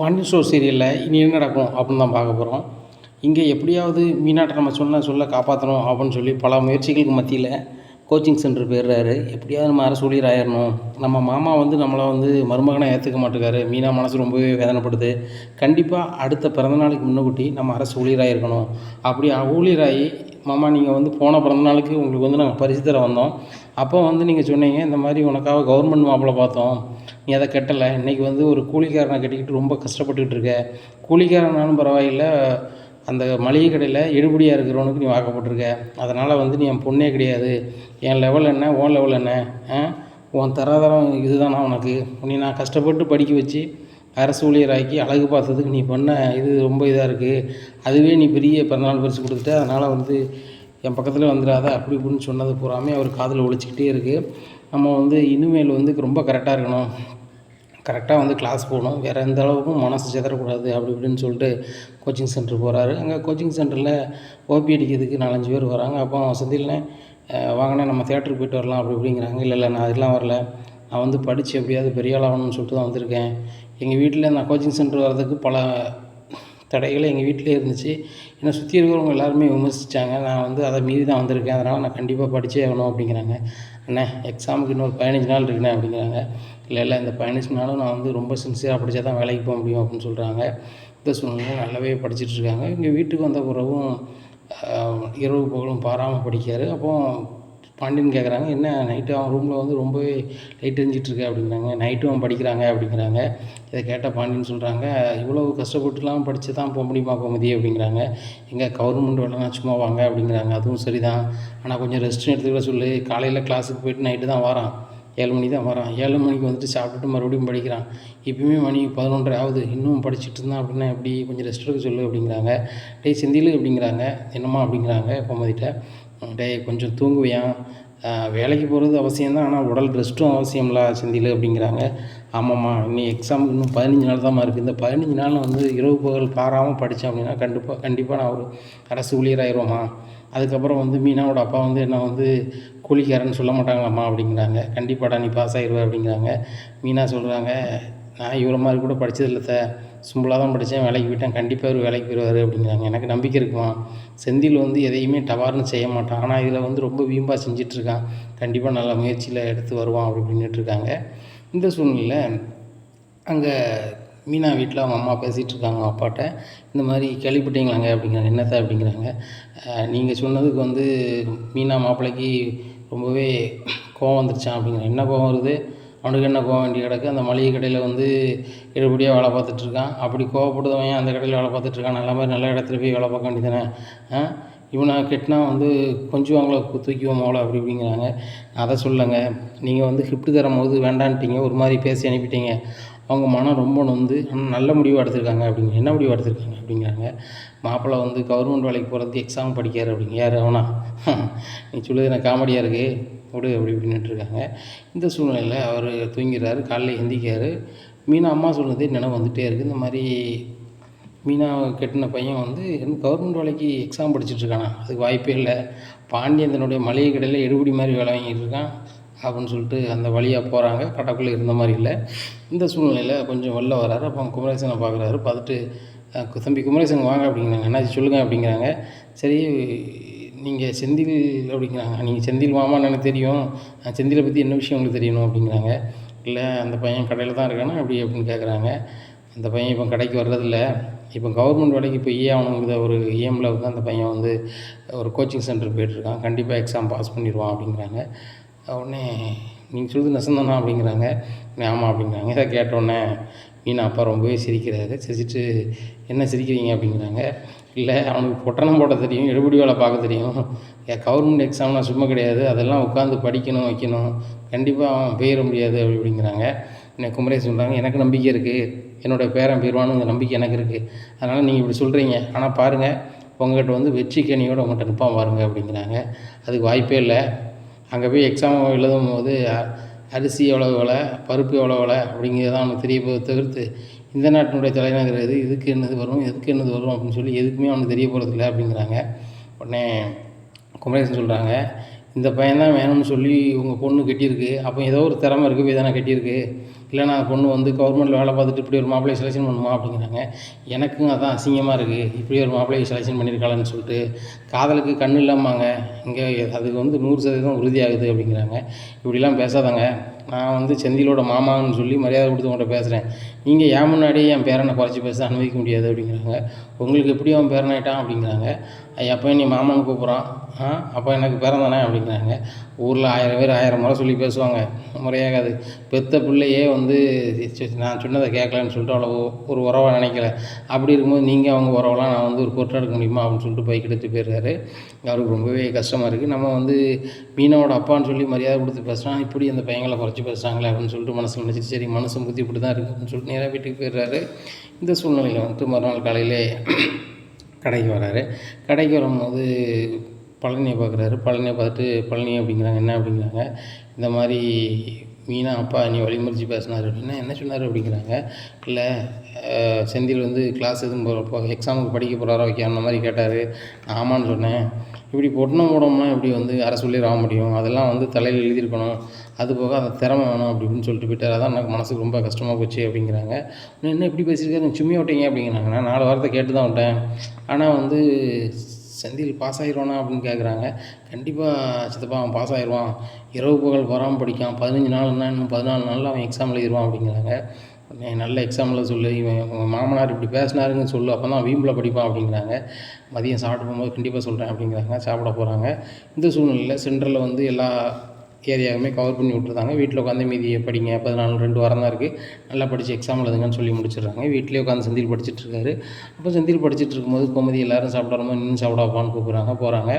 Pandian store சீரியலில் இனி என்ன நடக்கும் அப்படின்னு தான் பார்க்க போகிறோம். இங்கே எப்படியாவது மீனாட்டை நம்ம சொல்ல காப்பாற்றணும் அப்படின்னு சொல்லி பல முயற்சிகளுக்கு மத்தியில் கோச்சிங் சென்டர் போயிடுறாரு. எப்படியாவது நம்ம அரசு ஊழியர் ஆயிடணும். நம்ம மாமா நம்மளை மருமகனை ஏற்றுக்க மாட்டேங்காரு. மீனா மனசு ரொம்பவே வேதனைப்படுது. கண்டிப்பாக அடுத்த பிறந்தநாளுக்கு முன்னக்கூட்டி நம்ம அரசு ஊழியராக இருக்கணும். அப்படி ஊழியராகி மாமா நீங்கள் போன பிறந்தநாளுக்கு உங்களுக்கு நாங்கள் பரிசு தர வந்தோம். அப்போ நீங்கள் சொன்னீங்க இந்த மாதிரி உனக்காக கவர்மெண்ட் மாப்பிள்ளை பார்த்தோம், நீ அதை கட்டலை. இன்றைக்கி ஒரு கூலிக்காரனை கட்டிக்கிட்டு ரொம்ப கஷ்டப்பட்டுக்கிட்டு இருக்க. கூலிக்காரனாலும் பரவாயில்லை, அந்த மளிகை கடையில் எடுபடியாக இருக்கிறவனுக்கு நீ வாக்கப்பட்டிருக்க. அதனால் நீ என் பொண்ணே கிடையாது. என் லெவல் என்ன, உன் லெவல் என்ன? உன் தராதரம் இதுதானா உனக்கு? நீ நான் கஷ்டப்பட்டு படிக்க வச்சு அரசு ஊழியராக்கி அழகு பார்த்ததுக்கு நீ பண்ண இது ரொம்ப இதாக இருக்குது. அதுவே நீ பெரிய பிறந்தநாள் பரிசு கொடுத்துட்ட. அதனால் என் பக்கத்தில் வந்துடாத அப்படி இப்படின்னு சொன்னது பூராமே அவர் காதில் ஒழிச்சிக்கிட்டே இருக்குது. நம்ம இனிமேல் ரொம்ப கரெக்டாக இருக்கணும், கரெக்டாக கிளாஸ் போகணும், வேறு எந்த அளவுக்கும் மனசு சிதறக்கூடாது அப்படி இப்படின்னு சொல்லிட்டு கோச்சிங் சென்டர் போகிறாரு. அங்கே கோச்சிங் சென்டரில் ஓபி அடிக்கிறதுக்கு 4-5 பேர் வராங்க. அப்போ செந்தில்னே வாங்கினே நம்ம தேட்டருக்கு போய்ட்டு வரலாம் அப்படி இப்படிங்கிறாங்க. இல்லை நான் அதெல்லாம் வரல, நான் படித்து எப்படியாவது பெரிய ஆள் ஆகணும்னு சொல்லிட்டு தான் வந்திருக்கேன். எங்கள் வீட்டில் நான் கோச்சிங் சென்டர் வர்றதுக்கு பல தடைகள் எங்கள் வீட்டிலே இருந்துச்சு. என்னை சுற்றி இருக்கிறவங்க எல்லாருமே விமர்சித்தாங்க. நான் அதை மீறி தான் வந்திருக்கேன். அதனால் நான் கண்டிப்பாக படித்தே ஆகணும் அப்படிங்கிறாங்க. அண்ணே எக்ஸாமுக்கு இன்னொரு 15 நாள் இருக்குண்ணே அப்படிங்கிறாங்க. இல்லை இந்த 15 நாளும் நான் ரொம்ப சின்சியராக படித்தா தான் வேலைக்கு போக முடியும் அப்படின்னு சொல்கிறாங்க. இந்த சூழ்நிலையில் நல்லாவே படிச்சுட்ருக்காங்க. இங்கே வீட்டுக்கு வந்த பிறகும் இரவு பகலும் பாராமல் படிக்காரு. அப்போது பாண்டியன் கேட்குறாங்க, என்ன நைட்டு அவன் ரூமில் ரொம்பவே லைட் எரிஞ்சிட்ருக்கு அப்படிங்கிறாங்க. நைட்டும் அவன் படிக்கிறாங்க அப்படிங்கிறாங்க. இதை கேட்ட பாண்டியன் சொல்கிறாங்க, இவ்வளோ கஷ்டப்பட்டுலாம் படித்து தான் போக முடியுமா கோமதி அப்படிங்கிறாங்க. எங்கே கவர்மெண்ட் வேலைனா சும்மா வாங்க அப்படிங்கிறாங்க. அதுவும் சரி தான், ஆனால் கொஞ்சம் ரெஸ்ட் எடுத்துக்கிற சொல்லு. காலையில் கிளாஸுக்கு போய்ட்டு நைட்டு தான் வரான், 7 மணிக்கு தான் வரான். 7 மணிக்கு சாப்பிட்டுட்டு மறுபடியும் படிக்கிறான். இப்போயுமே மணி 11:30 ஆகுது, இன்னும் படிச்சுட்டு இருந்தான் அப்படின்னா எப்படி? கொஞ்சம் ரெஸ்ட் எடுக்க சொல்லு அப்படிங்கிறாங்க. டேய் செந்தில் அப்படிங்கிறாங்க. என்னம்மா அப்படிங்கிறாங்க கோமதிட்ட. டேய் கொஞ்சம் தூங்குவியான், வேலைக்கு போகிறது அவசியம்தான், ஆனால் உடல் ரெஸ்ட்டும் அவசியம்ல செந்தில் அப்படிங்கிறாங்க. ஆமாம்மா, இன்னும் எக்ஸாமுக்கு இன்னும் 15 நாள் தான்மா இருக்குது. இந்த 15 நாளில் இரவு பகல் பாராமல் படித்தேன் அப்படின்னா கண்டிப்பாக நான் ஒரு அரசு ஊழியராகிடுவேம்மா. அதுக்கப்புறம் மீனாவோட அப்பா என்ன கூலிக்காரன்னு சொல்ல மாட்டாங்களாம்மா அப்படிங்கிறாங்க. கண்டிப்பாடா நீ பாஸ் ஆகிடுவ அப்படிங்கிறாங்க. மீனா சொல்கிறாங்க, நான் இவ்வளோ மாதிரி கூட படித்ததில்ல, சிம்பிளாக தான் படித்தேன், வேலைக்கு போயிட்டேன், கண்டிப்பாக ஒரு வேலைக்கு போயிடுவார் அப்படிங்கிறாங்க. எனக்கு நம்பிக்கை இருக்குமா, செந்தில் எதையுமே டவார்னு செய்ய மாட்டான், ஆனால் இதில் ரொம்ப வீம்பாக செஞ்சிட்ருக்கான், கண்டிப்பாக நல்ல முயற்சியில் எடுத்து வருவான் அப்படி அப்படின்னுட்டுருக்காங்க. இந்த சூழ்நிலையில் அங்கே மீனா வீட்டில் அவங்க அம்மா பேசிகிட்டு இருக்காங்க அப்பாட்ட. இந்த மாதிரி கேள்விப்பட்டீங்களாங்க அப்படிங்கிறாங்க. என்னத்தை அப்படிங்கிறாங்க. நீங்கள் சொன்னதுக்கு மீனா மாப்பிள்ளைக்கு ரொம்பவே கோவம் வந்துருச்சான் அப்படிங்கிறாங்க. என்ன கோவம் வருது, அவனுக்கு என்ன கோவம் வேண்டி கிடக்கு? அந்த மளிகை கடையில் எடுபடியாக வேலை பார்த்துட்ருக்கான். அப்படி கோவப்படுதவன் அந்த கடையில் வேலை பார்த்துட்ருக்கான். நல்ல மாதிரி நல்ல இடத்துல போய் வேலை பார்க்க வேண்டியதானே? இவனை கெட்டினா கொஞ்சம் அவங்கள தூக்கிவோம் அவளை அப்படி இப்படிங்கிறாங்க. அதை சொல்லுங்க, நீங்கள் கிஃப்ட்டு தரும்போது வேண்டான்ட்டீங்க, ஒரு மாதிரி பேசி அனுப்பிட்டீங்க. அவங்க மனம் ரொம்ப நொந்து ஆனால் நல்ல முடிவாக எடுத்திருக்காங்க அப்படிங்க. என்ன முடிவாக எடுத்திருக்காங்க அப்படிங்கிறாங்க. மாப்பிள்ளை கவர்மெண்ட் வேலைக்கு போகிறதுக்கு எக்ஸாம் படிக்காரு அப்படிங்க. யார் அவனா? நீ சொல்லுது எனக்கு காமெடியாக இருக்குது விடு அப்படி இப்படின்னுட்டுருக்காங்க. இந்த சூழ்நிலையில் அவர் தூங்கிறாரு. காலையில் எந்திரிக்காரு. மீனா அம்மா சொன்னதே நினைவு வந்துகிட்டே இருக்குது. இந்த மாதிரி மீனா கெட்டின பையன் கவர்மெண்ட் வேலைக்கு எக்ஸாம் படிச்சுட்ருக்கானா? அதுக்கு வாய்ப்பே இல்லை. பாண்டியன் தன்னுடைய மளிகை கடையில் எடுபடி மாதிரி வேலை வாங்கிட்டு இருக்கான் அப்படின்னு சொல்லிட்டு அந்த வழியாக போகிறாங்க. கடைக்குள்ளே இருந்த மாதிரி இல்லை. இந்த சூழ்நிலையில் கொஞ்சம் வெளில வராரு. அப்போ குமரேசனை பார்க்குறாரு. பார்த்துட்டு தம்பி குமரேசன் வாங்க அப்படிங்கிறாங்க. என்னாச்சு சொல்லுங்கள் அப்படிங்கிறாங்க. சரி நீங்கள் செந்தில் அப்படிங்கிறாங்க. நீங்கள் செந்தில் மாமான்னு எனக்கு தெரியும், செந்திலை பற்றி என்ன விஷயம் உங்களுக்கு தெரியணும் அப்படிங்கிறாங்க. இல்லை அந்த பையன் கடையில் தான் இருக்கானா அப்படி அப்படின்னு கேட்குறாங்க. அந்த பையன் இப்போ கடைக்கு வர்றதில்ல, இப்போ கவர்மெண்ட் வேலைக்கு போய் அவனுங்கிற ஒரு ஏமில் அந்த பையன் ஒரு கோச்சிங் சென்டர் போய்ட்டுருக்கான், கண்டிப்பாக எக்ஸாம் பாஸ் பண்ணிடுவான் அப்படிங்கிறாங்க. உடனே நீங்கள் சொல்கிறது நெசந்தானா அப்படிங்கிறாங்க. ஆமாம் அப்படிங்கிறாங்க. இதை கேட்டோடனே மீனா அப்பா ரொம்பவே சிரிக்கிறாரு. சிரிச்சிட்டு என்ன சிரிக்கிறீங்க அப்படிங்கிறாங்க. இல்லை அவனுக்கு பொட்டணம் போட தெரியும், எடுபடி வேலை பார்க்க தெரியும், கவர்மெண்ட் எக்ஸாம்னா சும்மா கிடையாது, அதெல்லாம் உட்காந்து படிக்கணும் வைக்கணும், கண்டிப்பாக அவன் போயிட முடியாது அப்படி அப்படிங்கிறாங்க. என்ன குமரேசன் சொல்கிறாங்க, எனக்கு நம்பிக்கை இருக்குது, என்னோடய பேரன் போயிடுவானுங்கிற நம்பிக்கை எனக்கு இருக்குது, அதனால் நீங்கள் இப்படி சொல்கிறீங்க, ஆனால் பாருங்கள் உங்கள்கிட்ட வெற்றி கேணியோடு உங்கள்கிட்ட நிற்பான் பாருங்கள் அப்படிங்கிறாங்க. அதுக்கு வாய்ப்பே இல்லை. அங்கே போய் எக்ஸாம் எழுதும் போது அரிசி எவ்வளோ விலை, பருப்பு எவ்வளோ விலை அப்படிங்கிறதான் அவனுக்கு தெரிய போகிறத தவிர்த்து இந்த நாட்டினுடைய தலைநகர் எது, இதுக்கு என்னது வரும், எதுக்கு என்னது வரும் அப்படின்னு சொல்லி எதுக்குமே அவனுக்கு தெரிய போகிறதில்ல அப்படிங்கிறாங்க. உடனே குமரேசன் சொல்கிறாங்க, இந்த பையன் தான் வேணும்னு சொல்லி உங்கள் பொண்ணு கட்டியிருக்கு, அப்போ ஏதோ ஒரு திறமை இருக்குது போய் தானே கட்டியிருக்கு, இல்லைனா பொண்ணு வந்து கவர்மெண்ட்டில் வேலை பார்த்துட்டு இப்படி ஒரு மாப்பிள்ளையை செலெக்ஷன் பண்ணுமா அப்படிங்கிறாங்க. எனக்கும் அதான் அசிங்கமாக இருக்குது, இப்படி ஒரு மாப்பிள்ளையை செலெக்ஷன் பண்ணியிருக்காளன்னு சொல்லிட்டு. காதலுக்கு கண் இல்லாமாங்க, இங்கே அது வந்து 100% உறுதியாகுது அப்படிங்கிறாங்க. இப்படிலாம் பேசாதாங்க, நான் வந்து செந்திலோட மாமான்னு சொல்லி மரியாதை கொடுத்து உங்கள்கிட்ட பேசுகிறேன். நீங்கள் என் முன்னாடியே என் பேரனை குறைச்சி பேச அனுமதிக்க முடியாது அப்படிங்கிறாங்க. உங்களுக்கு எப்படி அவன் பேரனாயிட்டான் அப்படிங்கிறாங்க. அப்போ நீ மாமான்னு கூப்பிட்றான், அப்போ எனக்கு பேரன் தானே அப்படிங்கிறாங்க. ஊரில் 1000 பேர் 1000 முறை சொல்லி பேசுவாங்க, முறையாகாது. பெத்த பிள்ளையே வந்து நான் சொன்னதை கேட்கலன்னு சொல்லிட்டு அவ்வளோ ஒரு உறவாக நினைக்கல. அப்படி இருக்கும்போது நீங்கள் அவங்க உறவெல்லாம் நான் வந்து ஒரு பொருட்டாக எடுக்க முடியுமா அப்படின்னு சொல்லிட்டு பைக் எடுத்து போயிடுறாரு. அவருக்கு ரொம்பவே கஷ்டமாக இருக்குது. நம்ம வந்து மீனாவோட அப்பான்னு சொல்லி மரியாதை கொடுத்து பேசுகிறான், இப்படி அந்த பையங்களை குறைச்சி பேசுகிறாங்களே அப்படின்னு சொல்லிட்டு மனசில் நினச்சிட்டு, சரி மனசு புத்தி இப்படி தான் இருக்குது அப்படின்னு சொல்லிட்டு நேராக வீட்டுக்கு போயிடுறாரு. இந்த சூழ்நிலையில் வந்துட்டு மறுநாள் காலையிலே கடைக்கு வராரு. கடைக்கு வரும்போது பழனியை பார்க்குறாரு. பழனியை பார்த்துட்டு, பழனி அப்படிங்கிறாங்க. என்ன அப்படிங்கிறாங்க, இந்த மாதிரி மீனா அப்பா நீ வழிமறிச்சு பேசினார் அப்படின்னா, என்ன சொன்னார் அப்படிங்கிறாங்க. இல்லை செந்தில் வந்து கிளாஸ் எதுவும் போகிறப்போ எக்ஸாமுக்கு படிக்க போகிறாரோ வைக்க அந்த மாதிரி கேட்டார். ஆமான்னு சொன்னேன். இப்படி பொட்டணம் போடணும்னா இப்படி வந்து அரை சொல்லி ஆக முடியும், அதெல்லாம் வந்து தலையில் எழுதியிருக்கணும், அது போக அந்த திறமை வேணும் அப்படி இப்படின்னு சொல்லிட்டு போயிட்டார். அதான் எனக்கு மனசுக்கு ரொம்ப கஷ்டமாக போச்சு அப்படிங்கிறாங்க. என்ன இப்படி பேசியிருக்காரு, நீங்கள் சும்மியா விட்டீங்க அப்படிங்கிறாங்க. நான் 4 வாரத்தை கேட்டு தான் விட்டேன், ஆனால் வந்து செந்தில் பாஸ் ஆகிடுவானா அப்படின்னு கேட்குறாங்க. கண்டிப்பாக சித்தப்பா அவன் பாஸ் ஆகிடுவான், இரவு பகல் வராமல் படிக்கான், 15 நாள்னா இன்னும் 14 நாளில் அவன் எக்ஸாம் எழுதிடுவான் அப்படிங்கிறாங்க. நல்ல எக்ஸாமில் சொல்லு, இவன் உங்கள் மாமனார் இப்படி பேசினாருங்கன்னு சொல்லு, அப்போ தான் வீம்பில் படிப்பான் அப்படிங்கிறாங்க. மதியம் சாப்பிட்டு போகும்போது கண்டிப்பாக சொல்கிறேன் அப்படிங்கிறாங்க. சாப்பிட போகிறாங்க. இந்த சூழ்நிலையில் சென்ட்ரலில் வந்து எல்லா ஏரியாவுமே கவர் பண்ணி விட்ருந்தாங்க. வீட்டில் உட்காந்து மீதியை படிங்க, 14 2 வாரம் தான் இருக்குது, நல்லா படித்து எக்ஸாம் எழுதுங்கன்னு சொல்லி முடிச்சிடுறாங்க. வீட்டிலே உட்காந்து செந்தில் படிச்சுட்ருக்காரு. அப்போ செந்தில் படிச்சுட்டு இருக்கும்போது கோமதி எல்லோரும் சாப்பிட வரும்போது நின்று சாப்பிடாப்பான்னு கூப்பிட்றாங்க. போகிறாங்க.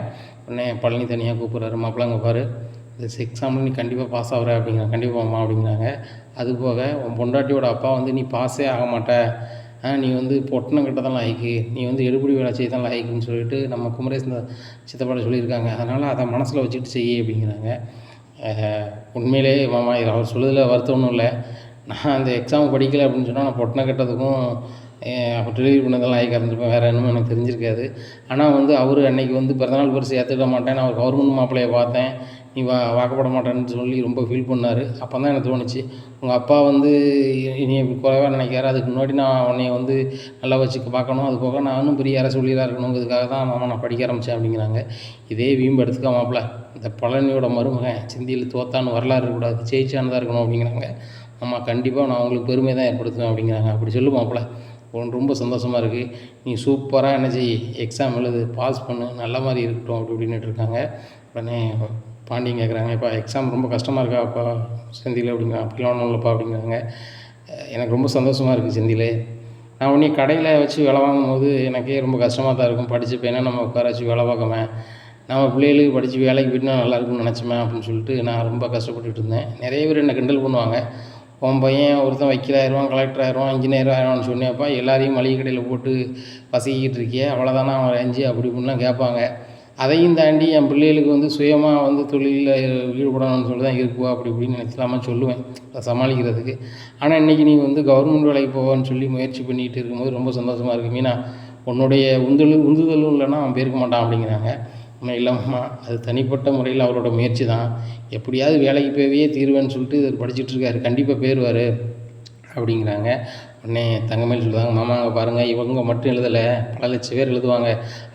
உடனே பழனி தனியாக கூப்பிட்றாரு. மாப்பிள்ளைங்க பாரு, இந்த எக்ஸாமில் நீ கண்டிப்பாக பாஸ் ஆகிற அப்படிங்கிறாங்க. கண்டிப்பாக அம்மா அப்படிங்கிறாங்க. அதுபோக உன் பொண்டாட்டியோட அப்பா வந்து நீ பாஸே ஆக மாட்ட, நீ வந்து பொட்டணம் கிட்ட தான் லாய்க்கு, நீ வந்து எடுபடி வேலை செய்ய தான் லாய்க்குன்னு சொல்லிட்டு நம்ம குமரேசன் சித்தப்பாட்ட சொல்லியிருக்காங்க. அதனால் அதை மனசில் வச்சுட்டு செய்ய அப்படிங்கிறாங்க. உண்மையிலே மாமா அவர் சொல்லுதில் வருத்தம் ஒன்றும் இல்லை. நான் அந்த எக்ஸாம் படிக்கலை அப்படின்னு சொன்னால் நான் பொட்டணம் கட்டதுக்கும் அப்போ டெலிவரி பண்ணதெல்லாம் லாய்க்காக இருந்திருப்பேன், வேறு என்னமோ எனக்கு தெரிஞ்சிருக்காது. ஆனால் வந்து அவர் அன்றைக்கி வந்து பிறந்தநாள் பரிசு ஏற்றுக்க மாட்டேன், நான் ஒரு கவர்மெண்ட் மாப்பிள்ளையை பார்த்தேன், நீ வாக்கப்பட மாட்டேன்னு சொல்லி ரொம்ப ஃபீல் பண்ணார். அப்போ தான் எனக்கு தோணுச்சு, உங்கள் அப்பா வந்து நீ இப்படி குறைவாக நினைக்காரு, அதுக்கு முன்னாடி நான் உன்னைய வந்து நல்லா வச்சுக்க பார்க்கணும், அது போக நானும் பெரிய அரசு ஊழியராக இருக்கணுங்கிறதுக்காக தான் மாமா நான் படிக்க ஆரம்பித்தேன் அப்படிங்கிறாங்க. இதே வீம்பு எடுத்துக்க மாப்பிள்ள, இந்த பழனியோட மருமகன் செந்தில் தோத்தான்னு வரலாறு இருக்கக்கூடாது, ஜெயிச்சான்னு தான் இருக்கணும் அப்படிங்கிறாங்க. ஆமாம் கண்டிப்பாக நான் உங்களுக்கு பெருமை தான் ஏற்படுத்துவேன் அப்படிங்கிறாங்க. அப்படி சொல்லு மாப்பிள்ள, உனக்கு ரொம்ப சந்தோஷமாக இருக்குது, நீ சூப்பராக என்ன செய், எக்ஸாம் எழுது, பாஸ் பண்ணு, நல்ல மாதிரி இருக்கட்டும் அப்படி இப்படின்னுட்டு இருக்காங்க. உடனே பாண்டியன் கேட்குறாங்க, இப்போ எக்ஸாம் ரொம்ப கஷ்டமாக இருக்கா அப்பா செந்தில் அப்படிங்கிறாங்க. அப்படிலாம் ஒன்றும் இல்லைப்பா அப்படிங்கிறாங்க. எனக்கு ரொம்ப சந்தோஷமாக இருக்குது செந்தில், நான் உடனே கடையில் வச்சு வேலை வாங்கும்போது எனக்கே ரொம்ப கஷ்டமாக தான் இருக்கும், படித்து பையனா நம்ம உட்கார வச்சு வேலை பார்க்கவேன், நம்ம பிள்ளைகளுக்கு படித்து வேலைக்கு போய்ட்டு நான் நல்லாயிருக்குன்னு நினச்சோமே அப்படின்னு சொல்லிட்டு நான் ரொம்ப கஷ்டப்பட்டுட்டு இருந்தேன். நிறைய பேர் என்னை கிண்டல் பண்ணுவாங்க, உன் பையன் ஒருத்தன் வக்கீல் ஆயிடுவான், கலெக்டர் ஆயிடுவான், இன்ஜினியர் ஆயிடுவான்னு சொன்னேப்பா, எல்லாரையும் மளிகை கடையில் போட்டு பசிக்கிட்டு இருக்கியே, அவ்வளோதானா அவன் ரேஞ்சு அப்படி இப்படின்லாம் கேட்பாங்க. அதையும் தாண்டி என் பிள்ளைகளுக்கு வந்து சுயமாக வந்து தொழிலில் ஈடுபடணும்னு சொல்லி தான் இருக்குவா அப்படி இப்படின்னு நினச்சலாமல் சொல்லுவேன் அதை சமாளிக்கிறதுக்கு. ஆனால் இன்றைக்கி நீ வந்து கவர்மெண்ட் வேலைக்கு போவான்னு சொல்லி முயற்சி பண்ணிகிட்டு இருக்கும்போது ரொம்ப சந்தோஷமாக இருக்குது மீனா, உன்னுடைய உந்துதலும் இல்லைன்னா அவன் போயிருக்க மாட்டான் அப்படிங்கிறாங்க. உண்மை இல்லாமல் அது தனிப்பட்ட முறையில் அவரோட முயற்சி தான், எப்படியாவது வேலைக்கு போயே தீர்வேன்னு சொல்லிட்டு இவர் படிச்சுட்ருக்காரு, கண்டிப்பாக போயிடுவார் அப்படிங்கிறாங்க. உடனே தங்கமேல் சொல்லுவாங்க, மாமாங்க பாருங்கள், இவங்க மட்டும் எழுதலை, பல லட்சம் பேர் எழுதுவாங்க,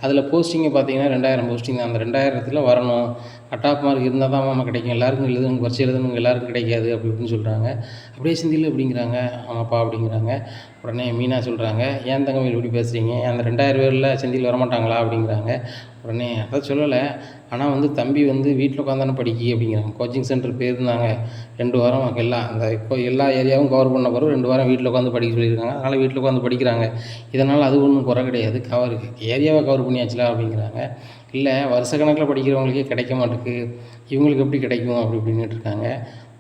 அதில் போஸ்டிங்கை பார்த்தீங்கன்னா 2000 போஸ்டிங் தான், அந்த 2000த்தில் வரணும், கட்டாப் மார்க் இருந்தால் தான் மாமா கிடைக்கும், எல்லாருக்கும் எழுதுங்க, குறைச்சி எழுதுங்க, எல்லாருக்கும் கிடைக்காது அப்படி இப்படின்னு சொல்கிறாங்க. அப்படியே செந்தில் அப்படிங்கிறாங்க. ஆமாப்பா அப்படிங்கிறாங்க. உடனே மீனா சொல்கிறாங்க, ஏன் தங்கமேல் இப்படி பேசுகிறீங்க, அந்த 2000 பேரில் செந்தில் வரமாட்டாங்களா அப்படிங்கிறாங்க. உடனே அதை சொல்லலை, ஆனால் வந்து தம்பி வந்து வீட்டில் உட்காந்தானே படிக்கி அப்படிங்கிறாங்க. கோச்சிங் சென்டர் போயிருந்தாங்க 2 வாரம், அந்த இப்போ எல்லா ஏரியாவும் கவர் பண்ண பிறகு 2 வாரம் வீட்டில் உட்காந்து படிக்க சொல்லியிருக்காங்க, அதனால் வீட்டில் உட்காந்து படிக்கிறாங்க, இதனால் அது ஒன்றும் குறை கிடையாது, ஏரியாவை கவர் பண்ணியாச்சுல அப்படிங்கிறாங்க. இல்லை வருஷக்கணக்கில் படிக்கிறவங்களுக்கே கிடைக்க மாட்டேங்குது, இவங்களுக்கு எப்படி கிடைக்கும் அப்படி இப்படின்னுட்டு இருக்காங்க.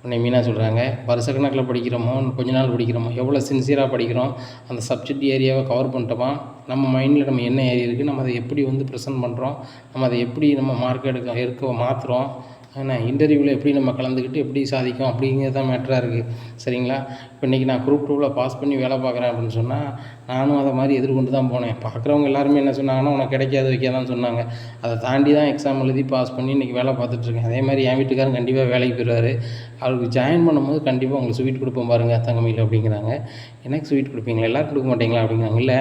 உடனே மீனா சொல்கிறாங்க, வருஷக்கணக்கில் படிக்கிறோமோ கொஞ்ச நாள் படிக்கிறோமோ, எவ்வளோ சின்சியராக படிக்கிறோம், அந்த சப்ஜெக்ட் ஏரியாவை கவர் பண்ணிட்டோமா, நம்ம மைண்டில் நம்ம என்ன ஏரியா இருக்குது, நம்ம அதை எப்படி வந்து ப்ரெசென்ட் பண்ணுறோம், நம்ம அதை எப்படி நம்ம மார்க் எடுக்க மாற்றுறோம், ஏன்னா இன்டர்வியூவில் எப்படி நம்ம கலந்துக்கிட்டு எப்படி சாதிக்கும் அப்படிங்கிறது தான் மேட்டராக இருக்குது. சரிங்களா? இப்போ இன்றைக்கி நான் குரூப் 2வில் பாஸ் பண்ணி வேலை பார்க்குறேன் அப்படின்னு சொன்னால் நானும் அதை மாதிரி எதிர்கொண்டு தான் போனேன். பார்க்குறவங்க எல்லாருமே என்ன சொன்னாங்கன்னா, உனக்கு கிடைக்காது வைக்காதான்னு சொன்னாங்க. அதை தாண்டி தான் எக்ஸாம் எழுதி பாஸ் பண்ணி இன்றைக்கி வேலை பார்த்துட்ருக்கேன். அதே மாதிரி என் வீட்டுக்காரன் கண்டிப்பாக வேலைக்கு போயிடுவார். அவருக்கு ஜாயின் பண்ணும்போது கண்டிப்பாக உங்களுக்கு ஸ்வீட் கொடுப்போம் பாருங்கள் தங்கமயில் அப்படிங்கிறாங்க. எனக்கு ஸ்வீட் கொடுப்பீங்களா, எல்லோரும் கொடுக்க மாட்டீங்களா அப்படிங்கிறாங்க. இல்லை,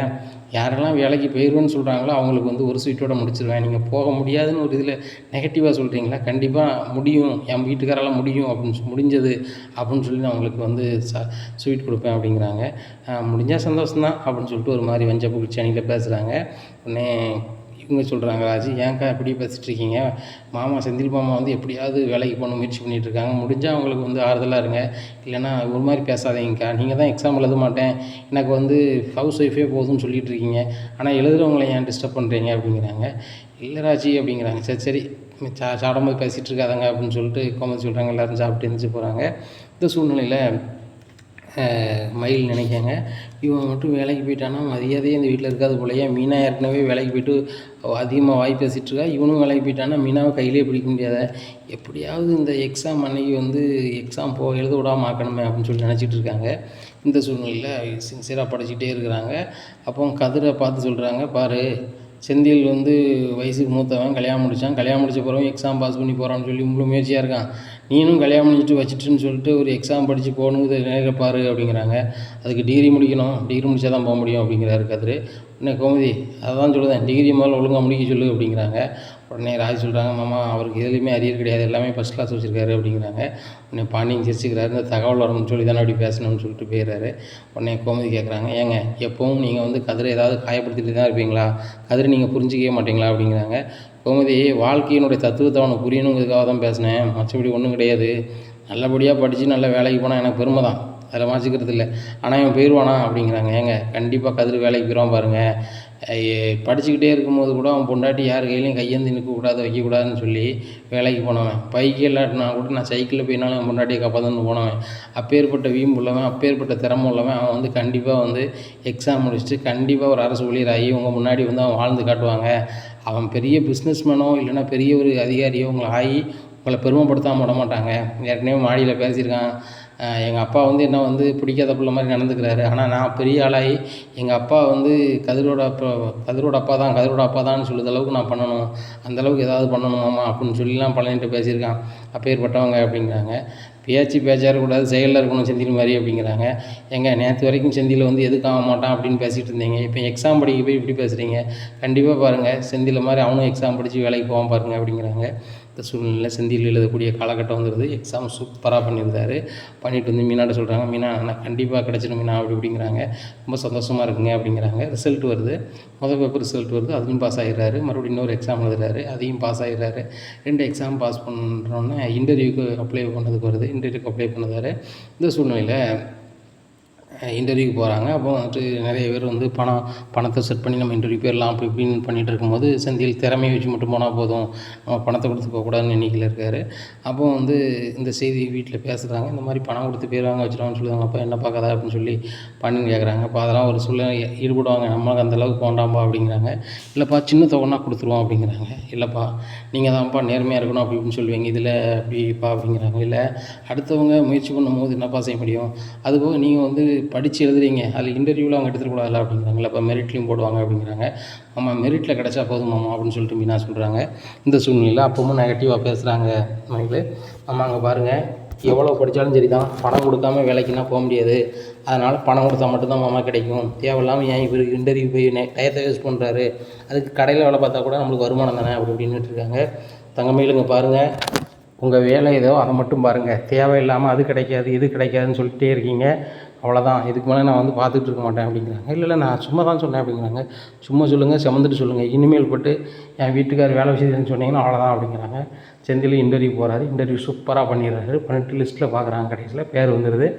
யாரெல்லாம் வேலைக்கு போயிடுவேன்னு சொல்கிறாங்களோ அவங்களுக்கு வந்து ஒரு ஸ்வீட்டோட முடிச்சிடுவேன். நீங்கள் போக முடியாதுன்னு ஒரு இதில் நெகட்டிவாக சொல்கிறீங்களா, கண்டிப்பாக முடியும், என் வீட்டுக்காரெல்லாம் முடியும் அப்படின்னு முடிஞ்சது அப்படின்னு சொல்லி நான் அவங்களுக்கு வந்து ஸ்வீட் கொடுப்பேன் அப்படிங்கிறாங்க. முடிஞ்சால் சந்தோஷம்தான் அப்படின்னு சொல்லிட்டு ஒரு மாதிரி வஞ்ச புகழ்ச்சி அணியில் பேசுகிறாங்க. உடனே இவங்க சொல்கிறாங்க, ராஜி ஏன்க்கா இப்படி பேசிகிட்ருக்கீங்க, மாமா செந்தில் மாமா வந்து எப்படியாவது வேலைக்கு போகணும் முயற்சி பண்ணிகிட்ருக்காங்க, முடிஞ்சால் அவங்களுக்கு வந்து ஆறுதலாக இருங்க, இல்லைன்னா ஒரு மாதிரி பேசாதீங்கக்கா, நீங்கள் தான் எக்ஸாம் எழுத மாட்டேன், எனக்கு வந்து ஹவுஸ் ஒய்ஃபே போதும்னு சொல்லிகிட்டு இருக்கீங்க, ஆனால் எழுதுறவங்களை ஏன் டிஸ்டர்ப் பண்ணுறீங்க அப்படிங்கிறாங்க. இல்லை ராஜி அப்படிங்கிறாங்க. சரி சாப்பிடும்போது பேசிகிட்டு இருக்காதாங்க அப்படின்னு சொல்லிட்டு கோமதி சொல்கிறாங்க. எல்லோரும் சாப்பிட்டு எழுந்திரிச்சு போகிறாங்க. இந்த சூழ்நிலையில் மயில் நினைக்காங்க, இவன் மட்டும் வேலைக்கு போயிட்டான்னா மரியாதையே இந்த வீட்டில் இருக்காது போலயே, மீனா ஏற்கனவே வேலைக்கு போய்ட்டு அதிகமாக வாய் பேசிகிட்ருக்கா, இவனும் வேலைக்கு போயிட்டான்னா மீனாவை கையிலே பிடிக்க முடியாத, எப்படியாவது இந்த எக்ஸாம் அன்னைக்கு வந்து எக்ஸாம் எழுத விடாமல் ஆக்கணுமே அப்படின்னு சொல்லி நினச்சிட்டு இருக்காங்க. இந்த சூழ்நிலையில் சின்சியராக படிச்சுக்கிட்டே இருக்கிறாங்க. அப்போ கதிரை பார்த்து சொல்கிறாங்க, பாரு செந்தில் வந்து வயசுக்கு மூத்தவன், கல்யாணம் முடித்தான், கல்யாணம் முடித்த பிறகு எக்ஸாம் பாஸ் பண்ணி போகிறான்னு சொல்லி இவ்வளோ முயற்சியாக இருக்கான், நீனும் கல்யாணம் முடிச்சுட்டு வச்சுட்டுன்னு சொல்லிட்டு ஒரு எக்ஸாம் படித்து போகணுங்கிறது நேரில் பாரு அப்படிங்கிறாங்க. அதுக்கு டிகிரி முடிக்கணும், டிகிரி முடித்தா தான் போக முடியும் அப்படிங்கிறாரு கதிர். உடனே கோமதி அதான் சொல்லுதேன், டிகிரி முதல்ல ஒழுங்காக முடிக்க சொல்லு அப்படிங்கிறாங்க. உடனே ராஜ் சொல்கிறாங்க, மாமா அவருக்கு எதுலேயுமே அரியர் கிடையாது, எல்லாமே ஃபஸ்ட் கிளாஸ் வச்சுருக்காரு அப்படிங்கிறாங்க. உடனே பாண்டியன் சிரிச்சுக்கிறாரு, இந்த தகவல் வரணும்னு சொல்லி தானே அப்படி பேசணும்னு சொல்லிட்டு போயிடுறாரு. உடனே கோமதி கேட்குறாங்க, ஏங்க எப்போவும் நீங்கள் வந்து கதிரை ஏதாவது காயப்படுத்திட்டு தான் இருப்பீங்களா, கதிரை நீங்கள் புரிஞ்சிக்கவே மாட்டீங்களா அப்படிங்கிறாங்க. கோமதி வாழ்க்கையினுடைய தத்துவத்தை அவனுக்கு புரியணுங்கிறதுக்காக தான் பேசினேன், மற்றபடி ஒன்றும் கிடையாது, நல்லபடியாக படித்து நல்ல வேலைக்கு போனால் எனக்கு பெருமை தான், அதில் மாற்றிக்கிறது இல்லை, ஆனால் இவன் போயிடுவானா அப்படிங்கிறாங்க. ஏங்க கண்டிப்பாக கதிர் வேலைக்கு போயிடுவான் பாருங்கள், படிச்சுக்கிட்டே இருக்கும்போது கூட அவன் பொண்டாட்டி யார் கையிலையும் கையேந்தி நிற்கக்கூடாது வைக்கக்கூடாதுன்னு சொல்லி வேலைக்கு போனவன், பைக்கே இல்லாட்டினா கூட நான் சைக்கிளில் போயினாலும் என் பொண்டாட்டியை காப்பாற்றணும்னு போனவன், அப்பேற்பட்ட வீம்பு உள்ளவன், அப்பேற்பட்ட திறமை உள்ளவன், அவன் வந்து கண்டிப்பாக வந்து எக்ஸாம் முடிச்சுட்டு கண்டிப்பாக ஒரு அரசு ஊழியராகி உங்கள் முன்னாடி வந்து அவன் வாழ்ந்து காட்டுவாங்க, அவன் பெரிய பிஸ்னஸ்மேனோ இல்லைன்னா பெரிய ஒரு அதிகாரியோ உங்களை ஆகி உங்களை பெருமைப்படுத்தாமல் விட மாட்டாங்க. ஏற்கனவே மாடியில் பேசியிருக்கான், எங்கள் அப்பா வந்து என்ன வந்து பிடிக்காத பிள்ளை மாதிரி நடந்துக்கிறாரு, ஆனால் நான் பெரிய ஆளாகி எங்கள் அப்பா வந்து கதிரோட அப்பா தான் கதிரோட அப்பா தான்னு சொல்லுற அளவுக்கு நான் பண்ணணும், அந்தளவுக்கு ஏதாவது பண்ணணுமாம்மா அப்படின்னு சொல்லிலாம் பழனிட்டு பேசியிருக்கான், அப்பேற்பட்டவங்க அப்படிங்கிறாங்க. பேச்சாக இருக்கக்கூடாது, செயலில் இருக்கணும் செந்தில் மாதிரி அப்படிங்கிறாங்க. நேற்று வரைக்கும் செந்தில் வந்து எதுக்கு ஆக மாட்டான் அப்படின்னு பேசிகிட்டு இருந்தீங்க, இப்போ எக்ஸாம் படிக்க போய் இப்படி பேசுகிறீங்க, கண்டிப்பாக பாருங்கள் செந்தில் மாதிரி அவனும் எக்ஸாம் படித்து வேலைக்கு போவான் பாருங்கள் அப்படிங்கிறாங்க. இந்த சூழ்நிலையில் செந்தில் எழுதக்கூடிய காலகட்டம் வந்துடுது. எக்ஸாம் சூப்பராக பண்ணியிருந்தார். பண்ணிட்டு வந்து மீனாட்ட சொல்கிறாங்க, மீனா நான் கண்டிப்பாக கிடச்சிடும் மீனா அப்படிங்கிறாங்க. ரொம்ப சந்தோஷமாக இருக்குங்க அப்படிங்கிறாங்க. ரிசல்ட் வருது, முதல் பேப்பர் ரிசல்ட் வருது, அதுலேயும் பாஸ் ஆகிடுறாரு. மறுபடியும் இன்னொரு எக்ஸாம் எழுதுறாரு, அதையும் பாஸ் ஆகிடுறாரு. 2 எக்ஸாம் பாஸ் பண்ணுறோன்னே இன்டர்வியூக்கு அப்ளை பண்ணதுக்கு வருது, இன்டர்வியூக்கு அப்ளை பண்ணுறாரு. இந்த சூழ்நிலையில் இன்டர்வியூக்கு போகிறாங்க. அப்போ வந்துட்டு நிறைய பேர் வந்து பணத்தை செட் பண்ணி நம்ம இன்டர்வியூ போயிடலாம் அப்படி இப்படின்னு பண்ணிகிட்டு இருக்கும்போது செந்தில் திறமையை வச்சு மட்டும் போனால் போதும், நம்ம பணத்தை கொடுத்து போகக்கூடாதுன்னு எண்ணிக்கையில் இருக்கார். அப்போ வந்து இந்த செய்தி வீட்டில் பேசுகிறாங்க, இந்த மாதிரி பணம் கொடுத்து பேருவாங்க வச்சுருவாங்கன்னு சொல்லுவாங்க. அப்போ என்ன பார்க்காதா அப்படின்னு சொல்லி பண்ணின்னு கேட்குறாங்க. அப்போ அதெல்லாம் ஒரு சூழ்நிலை ஈடுபடுவாங்க, நம்மளுக்கு அந்தளவுக்கு போண்டாம்பா அப்படிங்கிறாங்க. இல்லைப்பா சின்ன தொகைனா கொடுத்துருவோம் அப்படிங்கிறாங்க. இல்லைப்பா நீங்கள் தான்ப்பா நேர்மையாக இருக்கணும் அப்படி இப்படின்னு சொல்லுவீங்க, இதில் அப்படிப்பா அப்படிங்கிறாங்க. இல்லை அடுத்தவங்க முயற்சி பண்ணும்போது என்னப்பா செய்ய முடியும், அதுபோக நீங்கள் வந்து படித்து எழுதுறீங்க, அதில் இன்டர்வியூவில் அவங்க எடுத்துக்கூடாதுல்ல அப்படிங்கிறாங்களா, இப்போ மெரிட்லேயும் போடுவாங்க அப்படிங்கிறாங்க. ஆமாம் மெரிட்டில் கிடச்சா போதும் மாமா அப்படின்னு சொல்லிட்டு மீனா சொல்கிறாங்க. இந்த சூழ்நிலையில் அப்பவும் நெகட்டிவாக பேசுகிறாங்க மயில். ஆமாம் அங்கே பாருங்கள், எவ்வளோ படித்தாலும் சரி தான், பணம் கொடுக்காம வேலைக்குன்னா போக முடியாது, அதனால் பணம் கொடுத்தா மட்டும்தான் மாமா கிடைக்கும், தேவையில்லாமல் ஏன் இவர் இன்டர்வியூ போய் டயத்தை வேஸ்ட் பண்ணுறாரு, அதுக்கு கடையில் வேலை பார்த்தா கூட நம்மளுக்கு வருமானம் தானே அப்படி இப்படின்னுட்டு இருக்காங்க. தங்கமயிலுங்க பாருங்கள், உங்கள் வேலை ஏதோ அதை மட்டும் பாருங்கள், தேவையில்லாமல் அது கிடைக்காது இது கிடைக்காதுன்னு சொல்லிகிட்டே இருக்கீங்க, அவ்வளோதான், இதுக்கு மேலே நான் வந்து பார்த்துட்டு இருக்க மாட்டேன் அப்படிங்கிறாங்க. இல்லை நான் சும்மா தான் சொன்னேன் அப்படிங்கிறாங்க. சும்மா சொல்லுங்கள், செமந்துட்டு சொல்லுங்கள், இனிமேல் பட்டு என் வீட்டுக்கார் வேலை விஷயத்துன்னு சொன்னீங்கன்னா அவ்வளோதான் அப்படிங்கிறாங்க. செந்தில் இன்டர்வியூ போகிறாரு, இன்டர்வியூ சூப்பராக பண்ணிடுறாரு. பண்ணிட்டு லிஸ்ட்டில் பார்க்குறாங்க, கடைசியில் பேர் வந்துடுது.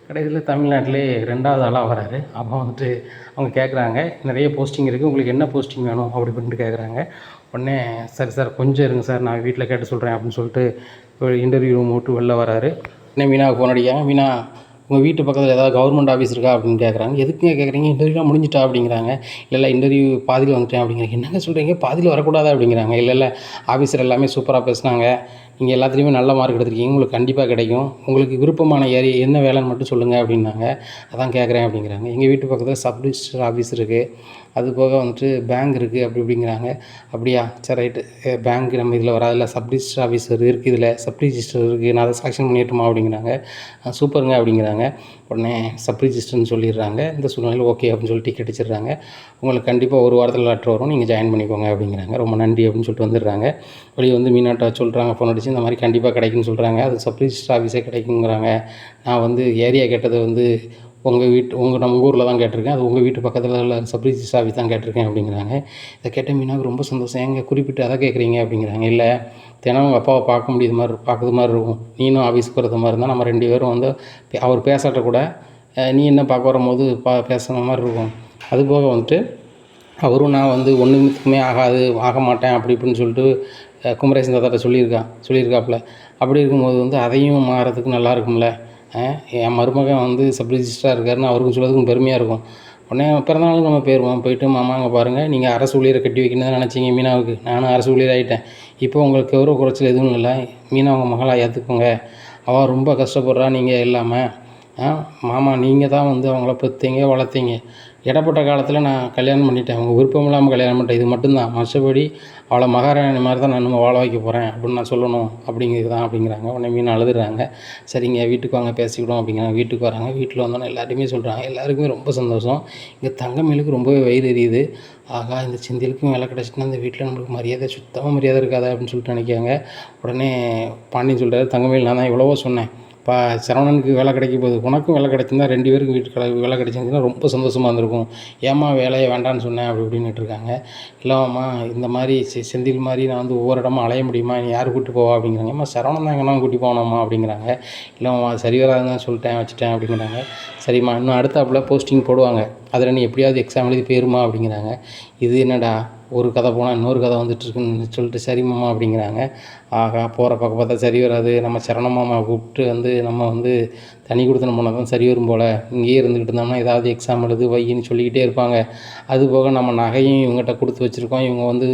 கடைசியில் தமிழ்நாட்டிலே 2வது ஆளாக வராரு. அப்போ வந்துட்டு அவங்க கேட்குறாங்க, நிறைய போஸ்டிங் இருக்குது, உங்களுக்கு என்ன போஸ்டிங் வேணும் அப்படி பண்ணிட்டு கேட்குறாங்க. உடனே சரி சார் கொஞ்சம் இருங்க சார், நான் வீட்டில் கேட்டு சொல்கிறேன் அப்படின்னு சொல்லிட்டு இன்டர்வியூ ரூம் விட்டு வெளில வராரு. உடனே மீனாவுக்கு ஃபோன் அடிக்காங்க. மீனா உங்கள் வீட்டு பக்கத்தில் ஏதாவது கவர்மெண்ட் ஆஃபீஸ் இருக்கா அப்படின்னு கேட்குறாங்க. எதுக்குங்க கேட்குறீங்க, இன்டர்வியூலாம் முடிஞ்சிட்டா அப்படிங்கிறாங்க. இல்லை இன்டர்வியூ பாதியில் வந்துட்டேன் அப்படிங்கிறாங்க. என்னங்க சொல்கிறீங்க, பாதியில் வரக்கூடாதா அப்படிங்கிறாங்க. இல்லை ஆஃபீஸர் எல்லாமே சூப்பராக பேசுனாங்க, நீங்கள் எல்லாத்துலேயுமே நல்ல மார்க் எடுத்திருக்கீங்க, உங்களுக்கு கண்டிப்பாக கிடைக்கும். உங்களுக்கு விருப்பமான ஏரியா என்ன வேலைன்னு மட்டும் சொல்லுங்கள் அப்படின்னாங்க. அதான் கேட்குறேன் அப்படிங்கிறாங்க. எங்கள் வீட்டு பக்கத்தில் சப் ரிஜிஸ்டர் ஆஃபீஸ் இருக்குது, அது போக வந்துட்டு பேங்க் இருக்குது அப்படி இப்படிங்கிறாங்க. அப்படியா, சரி ரைட்டு. பேங்க் நம்ம இதில் வராதில்ல, சப் ரிஜிஸ்டர் ஆஃபீஸர் இருக்குது, இதில் சப் ரிஜிஸ்டர் இருக்குது, நான் அதை செலெக்ஷன் பண்ணிட்டுமா அப்படிங்கிறாங்க. சூப்பருங்க அப்படிங்கிறாங்க. உடனே சப் ரிஜிஸ்டர்னு சொல்லிடுறாங்க. இந்த சூழ்நிலையில் ஓகே அப்படின்னு சொல்லி டிக்கெட் அடிச்சிடுறாங்க. உங்களுக்கு கண்டிப்பாக ஒரு வாரத்தில் லெட்டர் வரும், நீங்கள் ஜாயின் பண்ணிக்கோங்க அப்படிங்கிறாங்க. ரொம்ப நன்றி அப்படின்னு சொல்லிட்டு வந்துடுறாங்க. வெளியே வந்து மீனாட்ட சொல்கிறாங்க, ஃபோன் அடித்து இந்த மாதிரி கண்டிப்பாக கிடைக்குன்னு சொல்கிறாங்க. அது சப் ரிஜிஸ்டர் ஆஃபீஸே கிடைக்குங்கிறாங்க. நான் வந்து ஏரியா கேட்டது வந்து நம்ம ஊரில் தான் கேட்டிருக்கேன், அது உங்கள் வீட்டு பக்கத்தில் உள்ள சப் ரிஜிஸ்டர் ஆஃபீஸ் தான் கேட்டிருக்கேன் அப்படிங்கிறாங்க. இதை கேட்ட மீனாவுக்கு ரொம்ப சந்தோஷம். ஏங்க குறிப்பிட்டு அதை கேட்குறீங்க அப்படிங்கிறாங்க. இல்லை, தினம் உங்கள் அப்பாவை பார்க்குறது மாதிரி இருக்கும், நீனும் ஆஃபீஸுக்கு வரது மாதிரி இருந்தால் நம்ம 2 பேரும் வந்து அவர் பேசாட்ட கூட நீ என்ன பார்க்க வரும்போது பேசுகிற மாதிரி இருக்கும். அதுபோக வந்துட்டு அவரும் நான் வந்து ஒன்றுத்துக்குமே ஆக மாட்டேன் அப்படி இப்படின்னு சொல்லிட்டு குமரேசன் தாத்தாட்ட சொல்லியிருக்காப்புல. அப்படி இருக்கும்போது வந்து அதையும் மாறதுக்கு நல்லா இருக்கும்ல. என் மருமகன் வந்து சப் ரிஜிஸ்டராக இருக்காருன்னு அவருக்கு சொல்கிறதுக்கும் பெருமையாக இருக்கும். உடனே பிறந்தநாளுக்கு நம்ம போயிடுவோம். போயிட்டு மாமாங்க பாருங்கள், நீங்கள் அரசு ஊழியரை கட்டி வைக்கணும்னு தான் நினச்சிங்க மீனாவுக்கு, நானும் அரசு ஊழியர் ஆகிட்டேன். இப்போ உங்களுக்கு கௌரவ குறைச்சல் எதுவும் இல்லை, மீனா அவங்க மகளாக ஏற்றுக்கோங்க. அவள் ரொம்ப கஷ்டப்படுறா நீங்கள் இல்லாமல். மாமா நீங்கள் தான் வந்து அவங்கள பெற்றீங்க வளர்த்தீங்க. இடப்பட்ட காலத்தில் நான் கல்யாணம் பண்ணிட்டேன், அவங்க விருப்பம் இல்லாமல் கல்யாணம் பண்ணிட்டேன், இது மட்டும்தான். மற்றபடி அவளை மகாராணி மாதிரி தான் நான் இன்னும் வாழ வைக்க போகிறேன் அப்படின்னு நான் சொல்லணும் அப்படிங்கிறது தான் அப்படிங்கிறாங்க. உடனே மீன் அழுதுறாங்க. சரிங்க வீட்டுக்கு வாங்க பேசிக்கிடும் அப்படிங்கிறாங்க. வீட்டுக்கு வராங்க. வீட்டில் வந்தோன்னே எல்லாருமே சொல்கிறாங்க. எல்லாருக்குமே ரொம்ப சந்தோஷம். இங்கே தங்கமேலுக்கு ரொம்பவே வயிறு எரியுது. ஆகா, இந்த செந்திலுக்கும் வேலை கிடச்சிட்டுனா இந்த வீட்டில் நம்மளுக்கு மரியாதை சுத்தமாக மரியாதை இருக்காதா அப்படின்னு சொல்லிட்டு நினைக்காங்க. உடனே பாண்டியன் சொல்கிறாரு, தங்கமேல் நான் தான் எவ்வளவோ சொன்னேன், இப்போ சரவணனுக்கு வேலை கிடைக்க போகுது, உனக்கும் வேலை கிடைச்சிருந்தா 2 பேருக்கும் வீட்டுக்கு வேலை கிடைச்சிருந்துச்சுன்னா ரொம்ப சந்தோஷமாக இருந்திருக்கும், ஏம்மா வேலையை வேண்டான்னு சொன்னேன் அப்படி இப்படின்னுட்டு இருக்காங்க. இல்லைம்மா, இந்த மாதிரி செந்தில் மாதிரி நான் வந்து ஒவ்வொரு இடமா அலைய முடியுமா, நீ யார் கூப்பிட்டு போவா அப்படிங்கிறாங்க. அம்மா சரவணன் தான் எங்கன்னா கூட்டி போகணும்மா அப்படிங்கிறாங்க. இல்லைம்மா சரி வராதுன்னு சொல்லிட்டேன் வச்சுட்டேன் அப்படிங்கிறாங்க. சரிம்மா, இன்னும் அடுத்தாப்பில் போஸ்டிங் போடுவாங்க, அதில் நீ எப்படியாவது எக்ஸாம் எழுதி போயிருமா அப்படிங்கிறாங்க. இது என்னடா ஒரு கதை போனால் இன்னொரு கதை வந்துட்டுருக்குன்னு சொல்லிட்டு சரிம்மா அப்படிங்கிறாங்க. ஆகா, போகிற பக்கம் பார்த்தா சரி வராது, நம்ம சரணமாமா கூப்பிட்டு வந்து நம்ம வந்து தனி கொடுத்தனம் போனால் தான் சரி வரும் போல், இங்கேயே இருந்துக்கிட்டு இருந்தோம்னா ஏதாவது எக்ஸாம் எழுது வையின்னு சொல்லிக்கிட்டே இருப்பாங்க. அதுபோக நம்ம நகையும் இவங்ககிட்ட கொடுத்து வச்சுருக்கோம், இவங்க வந்து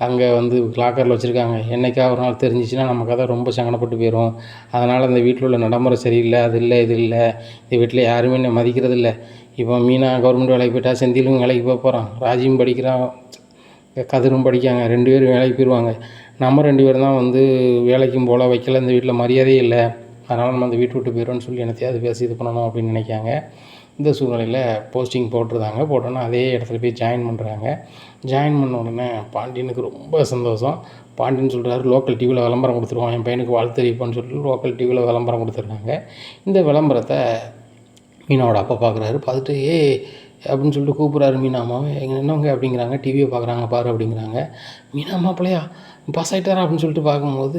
அங்கே வந்து லாக்கரில் வச்சுருக்காங்க, என்றைக்கா ஒரு நாள் தெரிஞ்சிச்சுன்னா நம்ம கதை ரொம்ப சங்கடப்பட்டு போயிடும். அதனால் அந்த வீட்டில் உள்ள நடைமுறை சரியில்லை, அது இல்லை இது இல்லை, இந்த வீட்டில் யாருமே என்னை மதிக்கிறது இல்லை. இப்போ மீனா கவர்மெண்ட் வேலைக்கு போயிட்டா, செந்திலும் வேலைக்கு போகிறான், ராஜியும் படிக்கிறான், கதிரும் படிக்காங்க, 2 பேரும் வேலைக்கு போயிடுவாங்க. நம்ம 2 பேரும் தான் வந்து வேலைக்கும் போல் வைக்கல, இந்த வீட்டில் மரியாதையே இல்லை, அதனால் நம்ம அந்த வீட்டு விட்டு போயிடுவோம்னு சொல்லி என்னத்தையாவது பேசி இது பண்ணணும் அப்படின்னு நினைக்காங்க. இந்த சூழ்நிலையில் போஸ்டிங் போட்டிருந்தாங்க. போட்டோன்னா அதே இடத்துல போய் ஜாயின் பண்ணுறாங்க. ஜாயின் பண்ண உடனே பாண்டியனுக்கு ரொம்ப சந்தோஷம். பாண்டியன் சொல்கிறாரு, லோக்கல் டிவியில் விளம்பரம் கொடுத்துருவோம், என் பையனுக்கு வாழ்த்து தெரிவிப்பான்னு சொல்லிட்டு லோக்கல் டிவியில் விளம்பரம் கொடுத்துருக்காங்க. இந்த விளம்பரத்தை மீனாவோட அப்பா பார்க்குறாரு. பார்த்துட்டு அப்படின்னு சொல்லிட்டு கூப்பிட்றாரு மீனாமாவை. என்னவங்க அப்படிங்கிறாங்க. டிவியை பார்க்குறாங்க பாரு அப்படிங்கிறாங்க. மீனா மாப்பிள்ளையா பாஸ் ஆகிட்டாரா அப்படின்னு சொல்லிட்டு பார்க்கும்போது,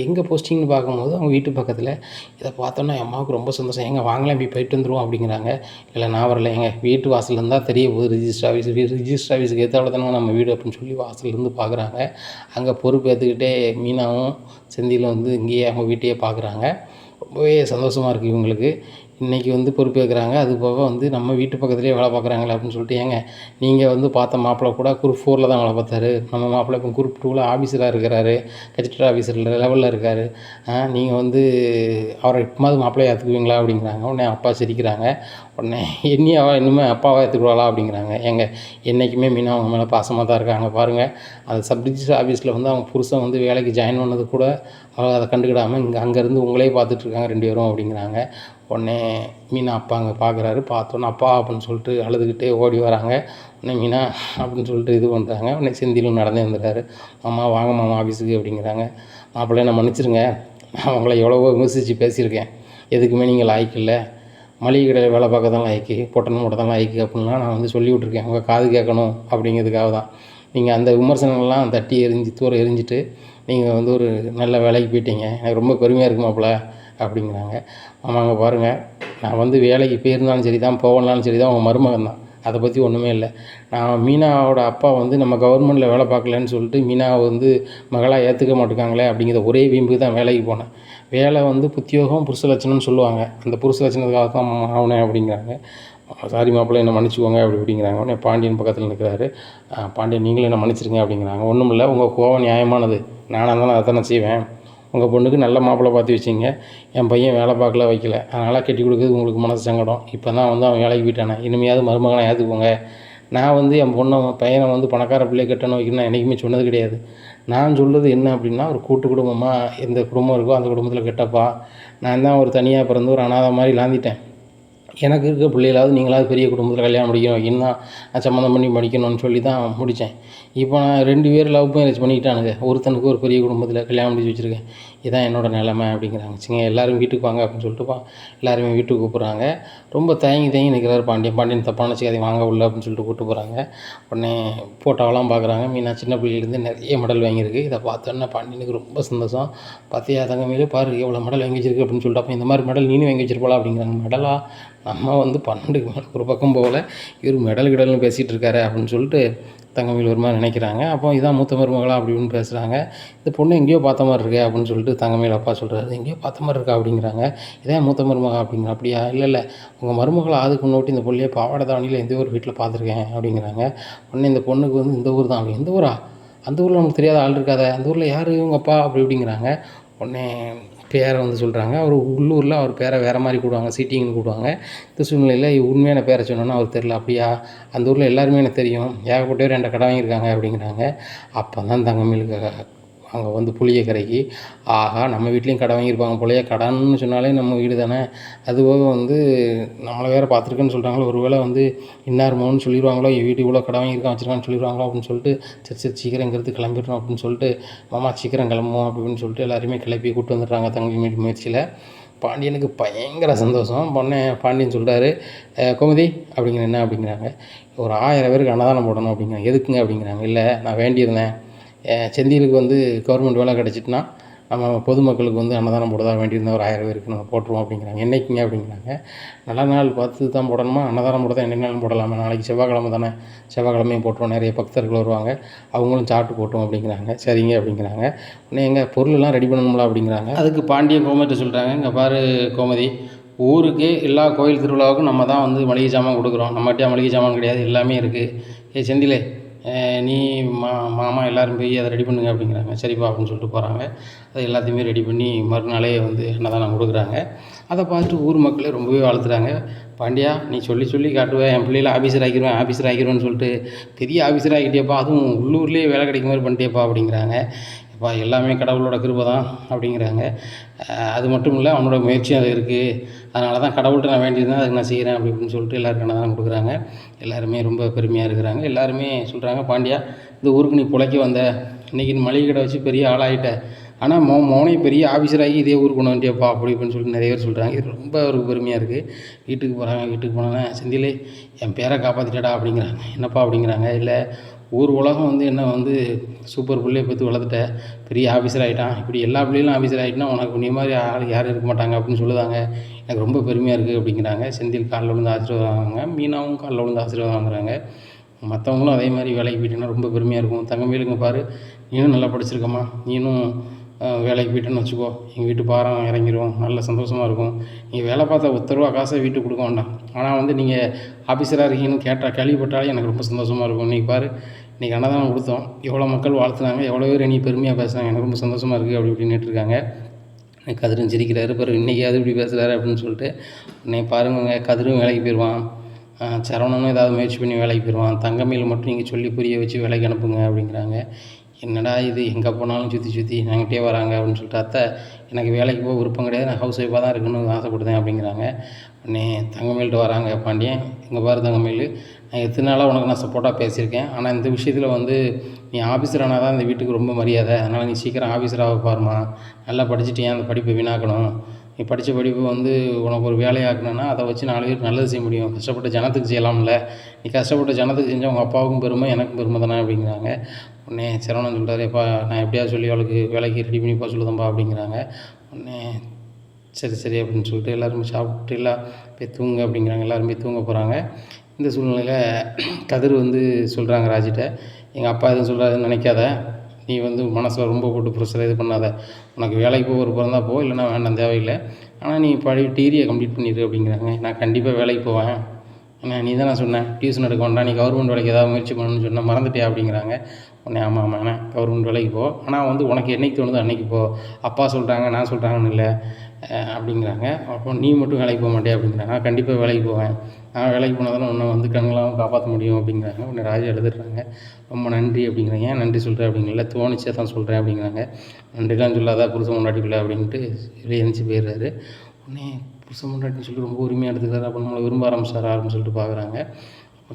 எங்கே போஸ்டிங்னு பார்க்கும்போது அவங்க வீட்டு பக்கத்தில். இதை பார்த்தோன்னா என் அம்மாவுக்கு ரொம்ப சந்தோஷம். எங்கே வாங்கலாம் போயிட்டு வந்துடுவோம் அப்படிங்கிறாங்க. இல்லை நான் வரல, எங்கள் வீட்டு வாசல்லேருந்து தான் தெரிய போகுது ரிஜிஸ்டர் ஆஃபீஸுக்கு ஏற்றாவில் தானே நம்ம வீடு அப்படின்னு சொல்லி வாசல்லேருந்து பார்க்குறாங்க. அங்கே பொறுப்பு ஏற்றுக்கிட்டே மீனாவும் செந்திலும் வந்து இங்கேயே அவங்க வீட்டையே பார்க்குறாங்க. ரொம்பவே சந்தோஷமாக இருக்குது இவங்களுக்கு. இன்றைக்கி வந்து பொறுப்பேற்கிறாங்க. அது போக வந்து நம்ம வீட்டு பக்கத்துலேயே வேலை பார்க்குறாங்களே அப்படின்னு சொல்லிட்டு, ஏங்க நீங்கள் வந்து பார்த்த மாப்பிள்ளை கூட குரூப் 4 தான் வேலை பார்த்தாரு, நம்ம மாப்பிள்ளை இப்போ குரூப் 2 ஆஃபீஸராக இருக்கிறாரு, கஜெட்டட் ஆஃபீஸர் லெவலில் இருக்கார், நீங்கள் வந்து அவரை எப்போது மாப்பிள்ளையை ஏற்றுக்குவீங்களா அப்படிங்கிறாங்க. உடனே அப்பா சிரிக்கிறாங்க. உடனே இனிமேல் அப்பாவை ஏற்றுக்குவாளா அப்படிங்கிறாங்க. ஏங்க என்றைக்குமே மீனா அவங்க மேலே பாசமாக தான் இருக்காங்க பாருங்கள். அது சப் ரிஜிஸ்டர் ஆஃபீஸில் வந்து அவங்க புருஷன் வந்து வேலைக்கு ஜாயின் பண்ணது கூட அதை கண்டுக்கிடாமல் அங்கேருந்து உங்களே பார்த்துட்ருக்காங்க 2 பேரும் அப்படிங்கிறாங்க. உடனே மீனா அப்பா அங்கே பார்க்குறாரு. பார்த்தோன்னே அப்பா அப்படின்னு சொல்லிட்டு அழுதுகிட்டே ஓடி வராங்க. உடனே மீனா அப்படின்னு சொல்லிட்டு இது பண்ணுறாங்க. உடனே செந்திலும் நடந்தே வந்துடுறாரு. மாமா வாங்க மாமா ஆஃபீஸுக்கு அப்படிங்கிறாங்க. மாப்பிள்ளை நான் மன்னிச்சிருங்க, நான் அவங்கள எவ்வளவோ விமர்சித்து பேசியிருக்கேன், எதுக்குமே நீங்கள் லாய்க்கு இல்லை, மளிகை கடையில் வேலை பார்க்க தான் லாய்க்கு, பொட்டணும் போட்ட தான் லாய்க்கு அப்படின்லாம் நான் வந்து சொல்லி விட்ருக்கேன், உங்கள் காது கேட்கணும் அப்படிங்கிறதுக்காக தான். நீங்கள் அந்த விமர்சனங்கள்லாம் தட்டி தூர எரிஞ்சிட்டு நீங்கள் வந்து ஒரு நல்ல வேலைக்கு போயிட்டீங்க, எனக்கு ரொம்ப பெருமையாக இருக்கு மாப்பிள்ள அப்படிங்கிறாங்க. ஆமாங்க பாருங்கள், நான் வந்து வேலைக்கு போயிருந்தாலும் சரி தான், போகலனாலும் சரி தான், உங்கள் மருமகன் தான், அதை பற்றி ஒன்றுமே இல்லை. நான் மீனாவோட அப்பா வந்து நம்ம கவர்மெண்ட்டில் வேலை பார்க்கலன்னு சொல்லிட்டு மீனாவை வந்து மகளாக ஏற்றுக்க மாட்டேங்காங்களே அப்படிங்கிற ஒரே வீம்புக்கு தான் வேலைக்கு போனேன். வேலை வந்து புத்தியோகம் புருஷ லட்சணம்னு சொல்லுவாங்க, அந்த புருஷ லட்சணத்துக்காக தான் ஆகணும் அப்படிங்கிறாங்க. சாரி மாப்பிள்ளை என்னை மன்னிச்சுக்கோங்க அப்படிங்கிறாங்க. உடனே பாண்டியன் பக்கத்தில் நிற்கிறாரு. பாண்டியன் நீங்களும் என்னை மன்னிச்சிருங்க அப்படிங்கிறாங்க. ஒன்றும் இல்லை, உங்கள் கோவம் நியாயமானது, நானாக இருந்தாலும் அதை தானே செய்வேன், உங்கள் பொண்ணுக்கு நல்ல மாப்பிள்ளை பார்த்து வச்சிங்க. என் பையன் வேலை பார்க்கல வைக்கல, அதனால் கட்டி கொடுக்குறது உங்களுக்கு மனசு சங்கடம். இப்போ தான் வந்து அவன் வேலைக்கு போயிட்டானே, இனிமையாவது மருமகனை ஏற்றுக்கோங்க. நான் வந்து என் பையனை வந்து பணக்கார பிள்ளையை கட்டணும் வைக்கணும் என்றைக்குமே சொன்னது கிடையாது. நான் சொல்கிறது என்ன அப்படின்னா, ஒரு கூட்டு குடும்பமாக எந்த குடும்பம் இருக்கோ அந்த குடும்பத்தில் கெட்டப்பா. நான் தான் ஒரு தனியாக பிறந்து ஒரு அனாதை மாதிரி லாந்திட்டேன். எனக்கு இருக்க பிள்ளைகளாவது நீங்களாவது பெரிய குடும்பத்தில் கல்யாணம் முடிக்கணும் வைக்கணும் தான் நான் சம்மந்தம் பண்ணி படிக்கணும்னு சொல்லி தான் முடித்தேன். இப்போ நான் 2 பேர் லவ் மேரேஜ் பண்ணிக்கிட்டானுங்க. ஒருத்தனுக்கு ஒரு பெரிய குடும்பத்தில் கல்யாணம் முடிச்சு வச்சுருக்கேன். இதான் என்னோடய நிலைமை அப்படிங்கிறாங்க. சரிங்க, எல்லோரும் வீட்டுக்கு வாங்க அப்படின்னு சொல்லிட்டு எல்லாருமே வீட்டுக்கு கூப்பிட்றாங்க. ரொம்ப தயங்கி நிற்கிறாரு பாண்டியன் தப்பான வச்சுக்காதீங்க வாங்க உள்ள அப்படின்னு சொல்லிட்டு கூப்பிட்டு போகிறாங்க. உடனே ஃபோட்டோவெல்லாம் பார்க்குறாங்க. மீனா சின்ன பிள்ளையிலேருந்து நிறைய மெடல் வாங்கியிருக்கு. இதை பார்த்தோன்னே பாண்டியனுக்கு ரொம்ப சந்தோஷம். பார்த்தியா தங்கமேலே பாரு எவ்வளோ மெடல் வாங்கி வச்சிருக்கு அப்படின்னு சொல்லிட்டு, அப்போ இந்த மாதிரி மெடல் நீனும் வாங்கி வச்சிருப்பாளா அப்படிங்கிறாங்க. மெடலா, நம்ம வந்து 12க்கு மேலே ஒரு பக்கம் போகல, இவர் மெடல் கிடல்னு பேசிகிட்டு இருக்காரு அப்படின்னு சொல்லிட்டு தங்கமயில் ஒரு மாதிரி நினைக்கிறாங்க. அப்போ இதான் மூத்த மருமகளா அப்படின்னு பேசுகிறாங்க. இந்த பொண்ணு எங்கேயோ பார்த்த மாதிரி இருக்கே அப்படின்னு சொல்லிட்டு தங்கமயில் அப்பா சொல்கிறாரு. எங்கேயோ பார்த்த மாதிரி இருக்கா அப்படிங்கிறாங்க. இதான் மூத்த மருமகா அப்படிங்கிற. அப்படியா, இல்லை உங்கள் மருமகளை அதுக்கு முன்னோட்டி இந்த பொள்ளையை பாவாடை தாவணியில் எந்த ஒரு வீட்டில் பார்த்துருக்கேன் அப்படிங்கிறாங்க. உடனே இந்த பொண்ணுக்கு வந்து இந்த ஊர் தான். அப்படி எந்த ஊரா? அந்த ஊரில் நமக்கு தெரியாத ஆள் இருக்காத, அந்த ஊரில் யார் இவங்க அப்பா அப்படிங்கிறாங்க. உடனே பேரை வந்து சொல்கிறாங்க. அவர் உள்ளூரில் அவர் பேரை வேறு மாதிரி கூடுவாங்க, சீட்டிங்னு கூடுவாங்க. இந்த சூழ்நிலையில் உண்மையான பேரை சொன்னோன்னா அவர் தெரில. அப்படியா, அந்த ஊரில் எல்லாருமே எனக்கு தெரியும், ஏகப்பட்ட பேர் என்கிட்ட கடை வாங்கியிருக்காங்க அப்படிங்கிறாங்க. அப்போ தான் தங்கமயிலுக்கு அங்கே வந்து புளியை கரைக்கி, ஆஹா நம்ம வீட்லேயும் கடை வாங்கியிருப்பாங்க போலையே, கடன்னு சொன்னாலே நம்ம வீடு தானே, அதுபோக வந்து நம்மளை வேறு பார்த்துருக்குன்னு சொல்கிறாங்களோ, ஒரு வேளை வந்து இன்னார் மோன்னு சொல்லிடுவாங்களோ, என் வீட்டு இவ்வளோ கடை வாங்கியிருக்கான் வச்சுருக்கான்னு சொல்லிடுவாங்களோ அப்படின்னு சொல்லிட்டு, சரி சீக்கிரம் இங்கிறது கிளம்பிடுறோம் அப்படின்னு சொல்லிட்டு, மாமா சீக்கிரம் கிளம்புவோம் அப்படின்னு சொல்லிட்டு எல்லாருமே கிளப்பி கூப்பிட்டு வந்துடுறாங்க தங்கமணி முயற்சியில். பாண்டியனுக்கு பயங்கர சந்தோஷம். பாண்டியன் சொல்கிறாரு, கோமதி அப்படிங்கிற என்ன அப்படிங்கிறாங்க. ஒரு 1000 பேருக்கு அன்னதானம் போடணும் அப்படிங்கிறாங்க. எதுக்குங்க அப்படிங்கிறாங்க. இல்லை நான் வேண்டியிருந்தேன், செந்திலுக்கு வந்து கவர்மெண்ட் வேலை கிடச்சிட்டுனா நம்ம பொதுமக்களுக்கு வந்து அன்னதானம் போடுறதா வேண்டியிருந்தேன், ஒரு 1000 பேருக்கு நம்ம போட்டுருவோம் அப்படிங்கிறாங்க. என்றைக்குங்க அப்படிங்கிறாங்க. நல்ல நாள் பார்த்து தான் போடணுமா, அன்னதானம் போட தான் என்னைக்கு போடலாமா, நாளைக்கு செவ்வாய்க்கிழமை தானே, செவ்வாய்க்கிழமையும் போட்டுருவோம், நிறைய பக்தர்கள் வருவாங்க, அவங்களும் சாப்பிட்டு போட்டோம் அப்படிங்கிறாங்க. சரிங்க அப்படிங்கிறாங்க. உடனே எங்கள் பொருளெல்லாம் ரெடி பண்ணணும்ல அப்படிங்கிறாங்க. அதுக்கு பாண்டியன் கோமதிட்ட சொல்கிறாங்க, இங்கே பாரு கோமதி, ஊருக்கே எல்லா கோயில் திருவிழாவுக்கும் நம்ம தான் வந்து மளிகை சாமான் கொடுக்குறோம், நம்மகிட்டே மளிகை சாமான் கிடையாது, எல்லாமே இருக்குது. செந்திலே நீ மாமா எல்லோரும் போய் அதை ரெடி பண்ணுங்க அப்படிங்கிறாங்க. சரிப்பா அப்படின்னு சொல்லிட்டு போகிறாங்க. அதை எல்லாத்தையுமே ரெடி பண்ணி மறுநாளே வந்து அன்னதானம் கொடுக்குறாங்க. அதை பார்த்துட்டு ஊர் மக்களே ரொம்பவே வாழ்த்துறாங்க. பாண்டியா, நீ சொல்லி காட்டுவேன், என் பிள்ளைகளை ஆஃபீஸர் ஆக்கிடுவேன்னு சொல்லிட்டு பெரிய ஆஃபீஸர் ஆகிட்டியப்பா, அதுவும் உள்ளூர்லேயே வேலை கிடைக்கும் மாதிரி பண்ணிட்டேப்பா அப்படிங்கிறாங்க. அப்பா எல்லாமே கடவுளோட கிருபை தான் அப்படிங்கிறாங்க. அது மட்டும் இல்லை, அவனோட முயற்சியும் அது இருக்குது, அதனால தான் கடவுள்கிட்ட நான் வேண்டியிருந்தேன், அதுக்கு நான் செய்கிறேன் அப்படி இப்படின்னு சொல்லிட்டு எல்லாருக்கும் அன்னதானம் கொடுக்குறாங்க. எல்லாருமே ரொம்ப பெருமையாக இருக்கிறாங்க. எல்லாருமே சொல்கிறாங்க, பாண்டியா இந்த ஊருக்கு நீ பிழைக்க வந்த, இன்றைக்கி மளிகை கடை வச்சு பெரிய ஆளாகிட்ட, ஆனால் மோனே பெரிய ஆஃபீஸராகி இதே ஊருக்கு கொண்டு வந்துட்டியப்பா அப்படி இப்படின்னு சொல்லிட்டு நிறைய பேர் சொல்கிறாங்க. இது ரொம்ப ஒரு பெருமையாக இருக்குது. வீட்டுக்கு போகிறாங்க. வீட்டுக்கு போனோன்னே, செந்திலே என் பேரை காப்பாற்றிட்டடா அப்படிங்கிறாங்க. என்னப்பா அப்படிங்கிறாங்க. இல்லை, ஊர் உலகம் வந்து என்ன வந்து சூப்பர் பிள்ளையை பெற்று வளர்த்துட்ட, பெரிய ஆஃபீஸர் ஆகிட்டான், இப்படி எல்லா பிள்ளைகளும் ஆஃபீஸர் ஆகிட்டுனா உனக்கு நீ மாதிரி ஆள் யாரும் இருக்க மாட்டாங்க அப்படின்னு சொல்லுதாங்க. எனக்கு ரொம்ப பெருமையாக இருக்குது அப்படிங்கிறாங்க. செந்தில் காலில் விழுந்து ஆசீர்வாதம் வாங்குறாங்க. மீனாவும் காலில் விழுந்து ஆசீர்வாதம் வாங்குறாங்க. மற்றவங்களும் அதே மாதிரி வேலைக்கு போயிட்டேன்னா ரொம்ப பெருமையாக இருக்கும். தங்கமயிலுங்க பாரு, நீனும் நல்லா படிச்சிருக்கம்மா, நீனும் வேலைக்கு போயிட்டேன்னு வச்சுக்கோ, எங்கள் வீட்டு பாரம் இறங்கிடும், நல்ல சந்தோஷமாக இருக்கும். நீங்கள் வேலை பார்த்த 10 ரூபா காசை வீட்டுக்கு கொடுக்க வேண்டாம், ஆனால் வந்து நீங்கள் ஆஃபீஸராக இருக்கீங்கன்னு கேள்விப்பட்டாலே எனக்கு ரொம்ப சந்தோஷமாக இருக்கும். இன்றைக்கி பாரு, இன்றைக்கி அன்னதானம் கொடுத்தோம், எவ்வளோ மக்கள் வாழ்த்துனாங்க, எவ்வளோ பேர் நீ பெருமையாக பேசுகிறாங்க, எனக்கு ரொம்ப சந்தோஷமாக இருக்குது அப்படி இப்படின்னு இருக்காங்க. கதிரும் சிரிக்கிறாரு. பாரு இன்றைக்கியாவது இப்படி பேசுகிறாரு அப்படின்னு சொல்லிட்டு. உடனே பாருங்க, கதிரும் வேலைக்கு போயிடுவான், சரவணனும் ஏதாவது முயற்சி பண்ணி வேலைக்கு போயிடுவான், தங்கமயில் மட்டும் நீங்கள் சொல்லி புரிய வச்சு வேலைக்கு அனுப்புங்க அப்படிங்கிறாங்க. என்னடா இது, எங்கே போனாலும் சுற்றி என்கிட்டே வராங்க அப்படின்னு சொல்லிட்டு, அத்தை எனக்கு வேலைக்கு போக விருப்பம் கிடையாது, நான் ஹவுஸ் ஒய்ஃபாக தான் இருக்கணும்னு ஆசைப்படுதேன் அப்படிங்கிறாங்க. உடனே தங்கமயில்கிட்ட வராங்க பாண்டியன். இங்கே பாரு தங்கமயில், நான் எத்தனை நாளாக உனக்கு நான் சப்போர்ட்டாக பேசியிருக்கேன், ஆனால் இந்த விஷயத்தில் வந்து நீ ஆஃபீஸர் ஆனால் தான் இந்த வீட்டுக்கு ரொம்ப மரியாதை, அதனால் நீ சீக்கிரம் ஆஃபீஸராக பாருமா, நல்லா படிச்சுட்டு ஏன் அந்த படிப்பை வீணாக்கணும், நீ படித்த படிப்பு வந்து உனக்கு ஒரு வேலையாக்கணுன்னா அதை வச்சு 4 பேருக்கு நல்லது செய்ய முடியும், கஷ்டப்பட்ட ஜனத்துக்கு செய்யலாம்ல, நீ கஷ்டப்பட்ட ஜனத்துக்கு செஞ்சால் உங்கள் அப்பாவுக்கும் பெருமை எனக்கும் பெருமை தானே அப்படிங்கிறாங்க. உடனே சரவணன் சொல்கிறாரு, எப்பா நான் எப்படியாவது சொல்லி அவளுக்கு வேலைக்கு ரெடி பண்ணி போக சொல்லுதம்பா அப்படிங்கிறாங்க. உடனே சரி அப்படின்னு சொல்லிட்டு எல்லாருமே சாப்பிட்டு எல்லாம் போய் தூங்க அப்படிங்கிறாங்க. எல்லாரும் போய் தூங்க போகிறாங்க. இந்த சூழ்நிலையில் கதிர் வந்து சொல்கிறாங்க ராஜிட்ட, எங்கள் அப்பா எதுவும் சொல்கிறாருன்னு நினைக்காத, நீ வந்து மனசில் ரொம்ப போட்டு ப்ரெஷர் இது பண்ணாத, உனக்கு வேலைக்கு போக விருப்பம் இருந்தால் போ, இல்லைன்னா வேண்டாம் தேவையில்லை, ஆனால் நீ டிகிரியை கம்ப்ளீட் பண்ணிடு அப்படிங்கிறாங்க. நான் கண்டிப்பாக வேலைக்கு போவேன், என்ன நீ தான் நான் சொன்னேன் டியூஷன் எடுக்க வேண்டாம், நீ கவர்மெண்ட் வேலைக்கு ஏதாவது முயற்சி பண்ணணும்னு சொன்னால் மறந்துட்டியா அப்படிங்கிறாங்க. உடனே ஆமாம் ஆமாண்ணே கவர்மெண்ட் வேலைக்கு போ, ஆனால் வந்து உனக்கு என்னைக்கு தோணுதோ அன்றைக்கி போ, அப்பா சொல்கிறாங்க நான் சொல்கிறாங்கன்னு இல்லை அப்படிங்கிறாங்க. அப்போ நீ மட்டும் வேலைக்கு போக மாட்டியா அப்படிங்கிறாங்க. நான் கண்டிப்பாக வேலைக்கு போவேன், நான் வேலைக்கு போனால் தானே உன்னை வந்து கண்களாகவும் காப்பாற்ற முடியும் அப்படிங்கிறாங்க. உடனே ராஜா எழுதுறாங்க. ரொம்ப நன்றி அப்படிங்கிறாங்க. ஏன் நன்றி சொல்கிறேன் அப்படிங்கல, தோணிச்சே தான் சொல்கிறேன் அப்படிங்கிறாங்க. நன்றிலாம் சொல்லாத புருஷன் முன்னாடிக்குள்ள அப்படின்ட்டு வெளியே எழுந்துச்சி போயிடுறாரு. உடனே புருஷன் முன்னாடின்னு சொல்லி ரொம்ப உரிமையாக எடுத்துக்கிறாரு. அப்போ நம்மளை விரும்ப ஆரம்பிச்சாரான்னு சொல்லிட்டு பார்க்குறாங்க.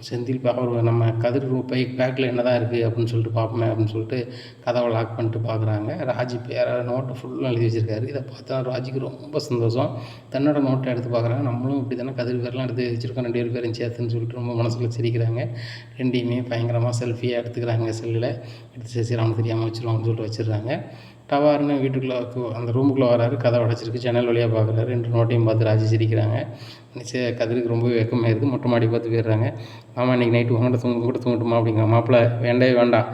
செந்தில் அவர் நம்ம கதிர் பேக்கில் என்ன தான் இருக்குது அப்படின்னு சொல்லிட்டு பார்ப்போமே அப்படின்னு சொல்லிட்டு கதவை லாக் பண்ணிட்டு பார்க்குறாங்க. ராஜி பேரை நோட்டை ஃபுல்லாக எழுதி வச்சுருக்காரு. இதை பார்த்தா ராஜிக்கு ரொம்ப சந்தோஷம். தன்னோட நோட்டை எடுத்து பார்க்குறாங்க. நம்மளும் இப்படி தானே கதிர் பேரெலாம் எடுத்து வச்சுருக்கோம், 2 பேரும் சேர்த்துன்னு சொல்லிட்டு ரொம்ப மனசில் சிரிக்கிறாங்க. 2யுமே பயங்கரமாக செல்ஃபியாக எடுத்துக்கிறாங்க. செல்லில் எடுத்து சரி அவனுக்கு தெரியாமல் வச்சுருவாங்கன்னு சொல்லிட்டு வச்சிடுறாங்க. டவார்னு வீட்டுக்குள்ளே அந்த ரூமுக்குள்ளே வராரு. கதை உடச்சிருக்கு. ஜன்னல் வழியாக பார்க்குறாரு. 2 நோட்டையும் பார்த்து ராஜி சிரிக்கிறாங்க. கதிருக்கு ரொம்ப வெக்கமாக இருக்குது. மொட்டை மாடி பார்த்து போயிடுறாங்க. மாமா இன்றைக்கி நைட்டு உங்கள்கிட்ட தூங்கட்டுமா அப்படிங்கிற. மாப்பிள்ளை வேண்டவே வேண்டாம்,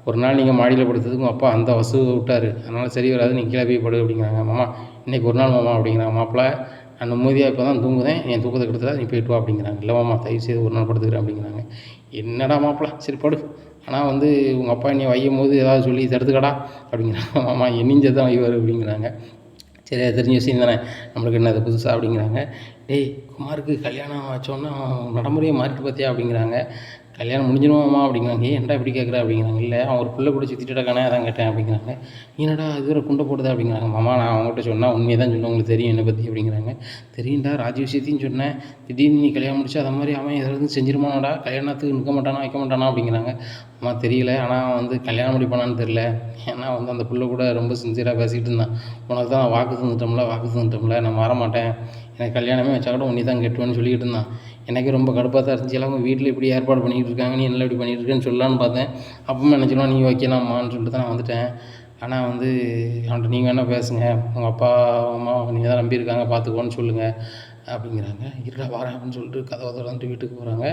ஒரு நாள் நீங்கள் மாடியில் படுத்ததுக்கு அப்பா அந்த வசூ விட்டார், அதனால் சரி வராது, நீங்கள் கீழே போய் படு அப்படிங்கிறாங்க. மாமா இன்றைக்கி ஒரு நாள் மாமா அப்படிங்கிறாங்க. மாப்பிள்ளை நான் நிம்மதியாக இப்போ தான் தூங்குதேன், என் தூக்கத்தை கெடுத்துடா, நீ போய்ட்டு வா அப்படிங்கிறாங்க. இல்லை மாமா தயவு செய்து ஒரு நாள் படுத்துக்கிறேன் அப்படிங்கிறாங்க. என்னடா மாப்பிள்ளை சரி படு, ஆனால் வந்து உங்கள் அப்பா என்னை வையும் போது ஏதாவது சொல்லி தடுத்துக்கடா அப்படிங்கிறாங்க. மாமா என்னையும் சேர்த்து தான் வைவார் அப்படிங்கிறாங்க. சரி அது தெரிஞ்ச விஷயம் தானே, நம்மளுக்கு என்ன அது புதுசாக அப்படிங்கிறாங்க. டேய் குமாருக்கு கல்யாணம் வச்சோன்னா நடைமுறையை மாறிட்டு பார்த்தியா அப்படிங்கிறாங்க. கல்யாணம் முடிஞ்சிடுவாமா அப்படிங்கிறாங்க. ஏன்டா இப்படி கேட்குற அப்படிங்கிறாங்க. இல்லை அவன் ஒரு பிள்ளை கூட சுற்றிட்டு இருக்கானே அதான் கேட்டேன் அப்படிங்கிறாங்க. என்னடா இதுவரை குண்டை போடுதா அப்படிங்கிறாங்க. மாமா நான் அவங்ககிட்ட சொன்னால் உண்மையை தான் சொல்லுவேன், உங்களுக்கு தெரியும் என்னை பற்றி அப்படிங்கிறாங்க. தெரியும்டா ராஜி விஷயத்தையும் சொன்னேன், திடீர்னு நீ கல்யாணம் முடிச்சு அதை மாதிரி அவன் எதாவது செஞ்சிருமானாடா, கல்யாணத்துக்கு நிற்க மாட்டானா வைக்க மாட்டானா அப்படிங்கிறாங்க. அம்மா தெரியல, ஆனால் வந்து கல்யாணம் முடிப்பானான்னு தெரில, ஏன்னா வந்து அந்த பிள்ளை கூட ரொம்ப சின்சியராக பேசிக்கிட்டு இருந்தான். உனக்கு தான் வாக்கு தந்துட்டோம்ல நான் மாறமாட்டேன், எனக்கு கல்யாணமே வச்சா கூட உன்னை தான் கெட்டுவேன்னு சொல்லிக்கிட்டு இருந்தான். எனக்கு ரொம்ப கடுப்பாக தான் இருந்துச்சு. எல்லாம் உங்கள் வீட்டில் இப்படி ஏற்பாடு பண்ணிகிட்டு இருக்காங்க, நீ நல்லா இப்படி பண்ணிகிட்டு இருக்கேன்னு சொல்லலான்னு பார்த்தேன். அப்பவும் நினச்சிடுவான் நீ வைக்கலாமான்னு சொல்லிட்டு தான் நான் வந்துட்டேன். ஆனால் வந்து அவன்கிட்ட நீங்கள் வேணால் பேசுங்க, உங்கள் அப்பா அம்மா நீங்கள் தான் நம்பியிருக்காங்க, பார்த்துக்கோன்னு சொல்லுங்கள் அப்படிங்கிறாங்க. இருடா வரேன் அப்படின்னு சொல்லிட்டு கதவை திறந்துட்டு வீட்டுக்கு போகிறாங்க.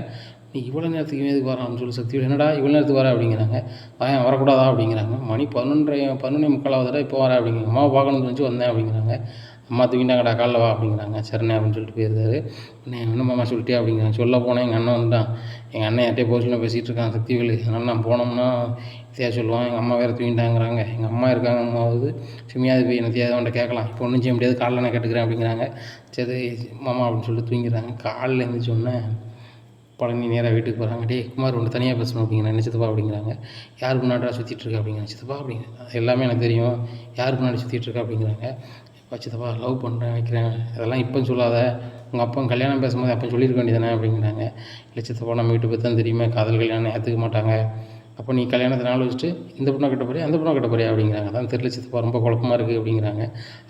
நீ இவ்வளோ நேரத்துக்கு எதுக்கு வரான்னு சொல்லி சக்தி என்னடா இவ்வளோ நேரத்துக்கு வர அப்படிங்கிறாங்க. வரக்கூடாதா அப்படிங்கிறாங்க. மணி 11:45 இப்போ வரேன் அப்படிங்கிறாங்க. அம்மாவை பார்க்கணும்னு நினச்சி வந்தேன் அப்படிங்கிறாங்க. அம்மா தூங்கிட்டாங்கடா காலைல வா அப்படிங்கிறாங்க. சரிண்ணே அப்படின்னு சொல்லிட்டு போயிருந்தாரு. என்ன மாமா சொல்லிட்டே அப்படிங்கிறாங்க. சொல்ல போனேன் எங்கள் அண்ணன் வந்துட்டான், எங்கள் அண்ணன் யார்ட்டே போச்சுன்னு பேசிகிட்டு இருக்கான் சக்திவேலு, அதனால் நான் போனோம்னா வித்தியாசம் சொல்லுவான், எங்கள் அம்மா வேறு தூங்கிட்டாங்கிறாங்க, எங்கள் அம்மா இருக்காங்க, அம்மாவது சும்மையாவது போய் என்ன வித்தியாசம் அவன்கிட்ட கேட்கலாம், இப்போ ஒன்றும் செய்ய முடியாது, காலைல நான் கேட்டுக்கிறேன் அப்படிங்கிறாங்க. சரி மாமா அப்படின்னு சொல்லிட்டு தூங்கிடுறாங்க. காலையில் எழுந்திரிச்சோடனே பழனி நேராக வீட்டுக்கு போகிறாங்க. டே குமார் ஒன்று தனியாக பேசணும் அப்படிங்கிறாங்க. என்ன சித்தப்பா அப்படிங்கிறாங்க. யாருக்கு முன்னாடி சுற்றிட்டுருக்கா அப்படிங்கிறாங்க. சித்தப்பா அப்படிங்கிறாங்க. அது எல்லாமே எனக்கு தெரியும், யாருக்கு முன்னாடி சுற்றிட்டுருக்கா அப்படிங்கிறாங்க. சித்தப்பா லவ் பண்ணுறேன் வைக்கிறேன் அதெல்லாம் இப்போ சொல்லாத, உங்கள் அப்பா கல்யாணம் பேசும்போது அப்போ சொல்லியிருக்க வேண்டியதானே அப்படிங்கிறாங்க. இல்லை சித்தப்பா நம்ம வீட்டு பற்றி தான் தெரியுமே, காதல் கல்யாணம் ஏற்றுக்க மாட்டாங்க, அப்போ நீ கல்யாணத்தை நாள் வச்சுட்டு இந்த பொண்ணை கட்ட போறியா அந்த பொண்ணை கட்ட போறியா அப்படிங்கிறாங்க. அதான் தெரியல சித்தப்பா ரொம்ப குழப்பமாக இருக்குது அப்படிங்கிறாங்க.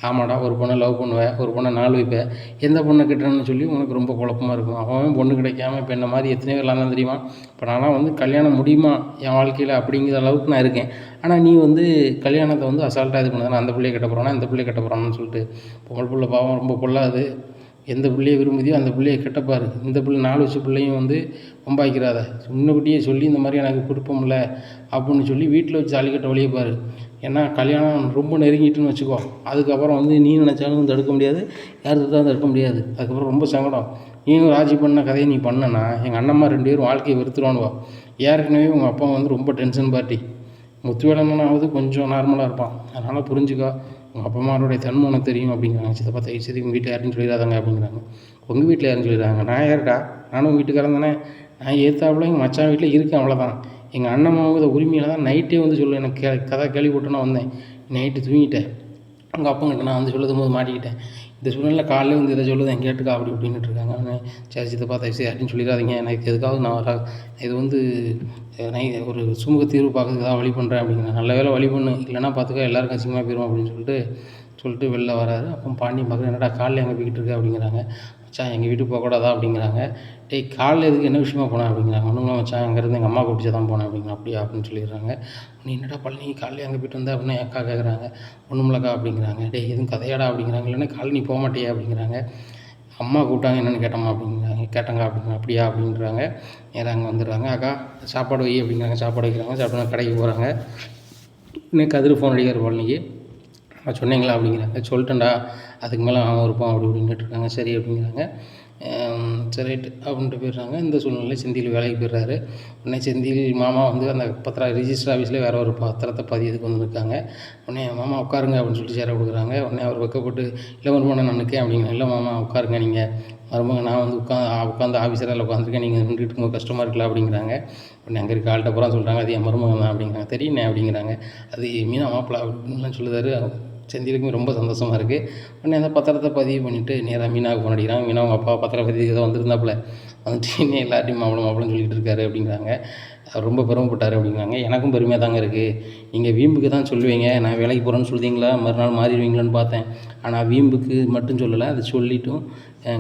ஆமாடா ஒரு பொண்ணை லவ் பண்ணுவேன், ஒரு பொண்ணை நாள் வைப்பேன், எந்த பொண்ணை கட்டுறேன்னு சொல்லி உனக்கு ரொம்ப குழப்பமாக இருக்கும். அவன் பொண்ணு கிடைக்காம இப்போ என்ன மாதிரி எத்தனை பேர்லாம் தான் தெரியுமா, இப்போ நான்லாம் வந்து கல்யாணம் முடியுமா என் வாழ்க்கையில் அப்படிங்கிற அளவுக்கு நான் இருக்கேன். ஆனால் நீ வந்து கல்யாணத்தை வந்து அசால்ட்டாக இது பண்ணதானே, அந்த பிள்ளையை கட்ட போகிறானா இந்த பிள்ளையை கட்ட போகிறான்னு சொல்லிட்டு. பொங்கல் பிள்ளை பாவம் ரொம்ப பொல்லாது, எந்த பிள்ளையை விரும்புதியோ அந்த பிள்ளையை கெட்டப்பார், இந்த பிள்ளை 4 வயசு பிள்ளையும் வந்து வம்பாய்க்கிறாத, முன்னக்கூட்டியே சொல்லி இந்த மாதிரி எனக்கு விருப்பமில்ல அப்படின்னு சொல்லி வீட்டில் வச்சு தாலி கட்ட வழியை பாரு. ஏன்னா கல்யாணம் ரொம்ப நெருங்கிட்டுன்னு வச்சுக்கோ, அதுக்கப்புறம் வந்து நீ நினச்சாலும் தடுக்க முடியாது, யார் தான் தடுக்க முடியாது, அதுக்கப்புறம் ரொம்ப சங்கடம். நீனும் ராஜி பண்ண கதையை நீ பண்ணனா எங்கள் அண்ணம்மா 2 பேரும் வாழ்க்கையை வெறுத்துருவானுவா. ஏற்கனவே உங்கள் அப்பா வந்து ரொம்ப டென்ஷன் பார்ட்டி, முத்துவேலனாவது கொஞ்சம் நார்மலாக இருப்பான், அதனால் புரிஞ்சுக்கோ, உங்கள் அப்பா அம்மாவோடைய தன்மை உனக்கு தெரியும் அப்படிங்கிறாங்க. சித்தப்பா தயவு செய்து உங்கள் வீட்டில் யாருன்னு சொல்லிடாதாங்க அப்படிங்கிறாங்க. உங்கள் வீட்டில் யாருன்னு சொல்லிடுறாங்க. நான் யாருடா, நானும் வீட்டுக்காரன் தானே, நான் ஏற்றாப்புல எங்கள் மச்சான் வீட்டில் இருக்கேன் அவ்வளோதான். எங்கள் அண்ணம்மாவோட உரிமையில் தான் நைட்டே வந்து சொல்லு, எனக்கு கதை கேள்விப்பட்டு நான் வந்தேன், நைட்டு தூங்கிட்டேன், உங்கள் அப்பங்கிட்ட நான் வந்து சொல்லும் போது மாட்டிக்கிட்டேன், இந்த சூழ்நிலை காலையில் வந்து இதை சொல்லுதேன் கேட்டுக்கா அப்படி இப்படின்ட்டு இருக்காங்க. சரி சித்தப்பா தயவு செய்து யாருன்னு சொல்லிடாதீங்க, எனக்கு எதுக்காவது நான் இது வந்து ஒரு சுமூக தீர்வு பார்க்கறதுக்கு தான் வழி பண்ணுறேன் அப்படிங்கிறேன். நல்ல வேலை வழி பண்ணு, இல்லைனா பார்த்துக்க எல்லாருக்கும் அசிங்கமாக போயிடும் அப்படின்னு சொல்லிட்டு வெளில வராரு. அப்போ பாண்டியன் பார்க்குறேன், என்னடா காலையில் எங்கே போய்கிட்டு இருக்க அப்படிங்கிறாங்க. மச்சான் எங்கள் வீட்டுக்கு போகக்கூடாதா அப்படிங்கிறாங்க. டேய் காலையில் எதுக்கு என்ன விஷயமா போனேன் அப்படிங்கிறாங்க. ஒன்றும் மச்சான் அங்கேருந்து எங்கள் அம்மா கூப்பிட்டு தான் போனேன் அப்படிங்க. அப்படியா அப்படின்னு சொல்லிடுறாங்க. நீ என்னடா பழனி காலையில் அங்கே போய்ட்டு வந்தேன் அப்படின்னு அக்கா கேட்குறாங்க. ஒன்றுமில்லக்கா அப்படிங்கிறாங்க. டேய் எதுவும் கதையாடா அப்படிங்கிறாங்க. இல்லைன்னா காலை நீ போக மாட்டியா அப்படிங்கிறாங்க. அம்மா கூப்பிட்டாங்க என்னென்னு கேட்டோம்மா அப்படிங்கிறாங்க. கேட்டாங்க அப்படிங்க. அப்படியா அப்படின்றாங்க. நேராக அங்கே வந்துடுறாங்க. அக்கா சாப்பாடு வை அப்படிங்கிறாங்க. சாப்பாடு வைக்கிறாங்க. சாப்பிட்டு கடைக்கு போகிறாங்க. இன்னும் கதிர் ஃபோன் அடிக்கிற பழனிக்கு. நான் சொன்னீங்களா அப்படிங்கிறாங்க. சொல்லிட்டேன்டா, அதுக்கு மேலே அவன் இருப்பான் அப்படி இப்படின்னு கேட்டிருக்காங்க. சரி அப்படிங்கிறாங்க. சரி ரைட்டு அப்படின்ட்டு போயிடுறாங்க. இந்த சூழ்நிலையில் செந்தில் வேலைக்கு போயிடுறாரு. உடனே செந்தில் மாமா வந்து அந்த ரிஜிஸ்டர் ஆஃபீஸில் வேறு ஒரு பத்திரத்தை பதியதுக்கு வந்துருக்காங்க. உடனே மாமா உட்காருங்க அப்படின்னு சொல்லிட்டு சேர கொடுக்குறாங்க. உடனே அவர் வெக்கப்பட்டு இல்லை மருமகன் நான் நிற்கேன் அப்படிங்க. இல்லை மாமா உட்காருங்க நீங்கள் மருமகன் நான் வந்து உட்காந்து ஆஃபீஸரில் உட்காந்துருக்கேன் நீங்கள் நின்றுட்டு இருக்கும்போது கஷ்டமாக இருக்குல்ல அப்படிங்கிறாங்க. உடனே அங்கே இருக்க ஆள்கிட்ட பூரா சொல்கிறாங்க அது என் மருமகன் தான் அப்படிங்கிறாங்க. தெரியுண்ணே அப்படிங்கிறாங்க. அது மீனா மாப்பிள்ளை அப்படின்லாம் சொல்லுதாரு. செந்திலுக்குமே ரொம்ப சந்தோஷமாக இருக்குது. உடனே அந்த பத்திரத்தை பதிவு பண்ணிவிட்டு நேராக மீனாவுக்கு ஃபோன் அடிக்கிறாங்க. மீனா அவங்க அப்பா பத்திரப்பதிவுக்கு ஏதோ வந்திருந்தாப்புல வந்துட்டு இன்னும் எல்லார்ட்டையும் மாப்பிளன்னு சொல்லிகிட்டு இருக்காரு அப்படிங்கிறாங்க. அவர் ரொம்ப பெருமைப்பட்டார் அப்படிங்கிறாங்க. எனக்கும் பெருமையாக தாங்க இருக்குது. நீங்கள் வீம்புக்கு தான் சொல்லுவீங்க நான் வேலைக்கு போகிறேன்னு சொல்லுவீங்களா மறுநாள் மாறிடுவீங்களான்னு பார்த்தேன். ஆனால் வீம்புக்கு மட்டும் சொல்லலை, அதை சொல்லிட்டும்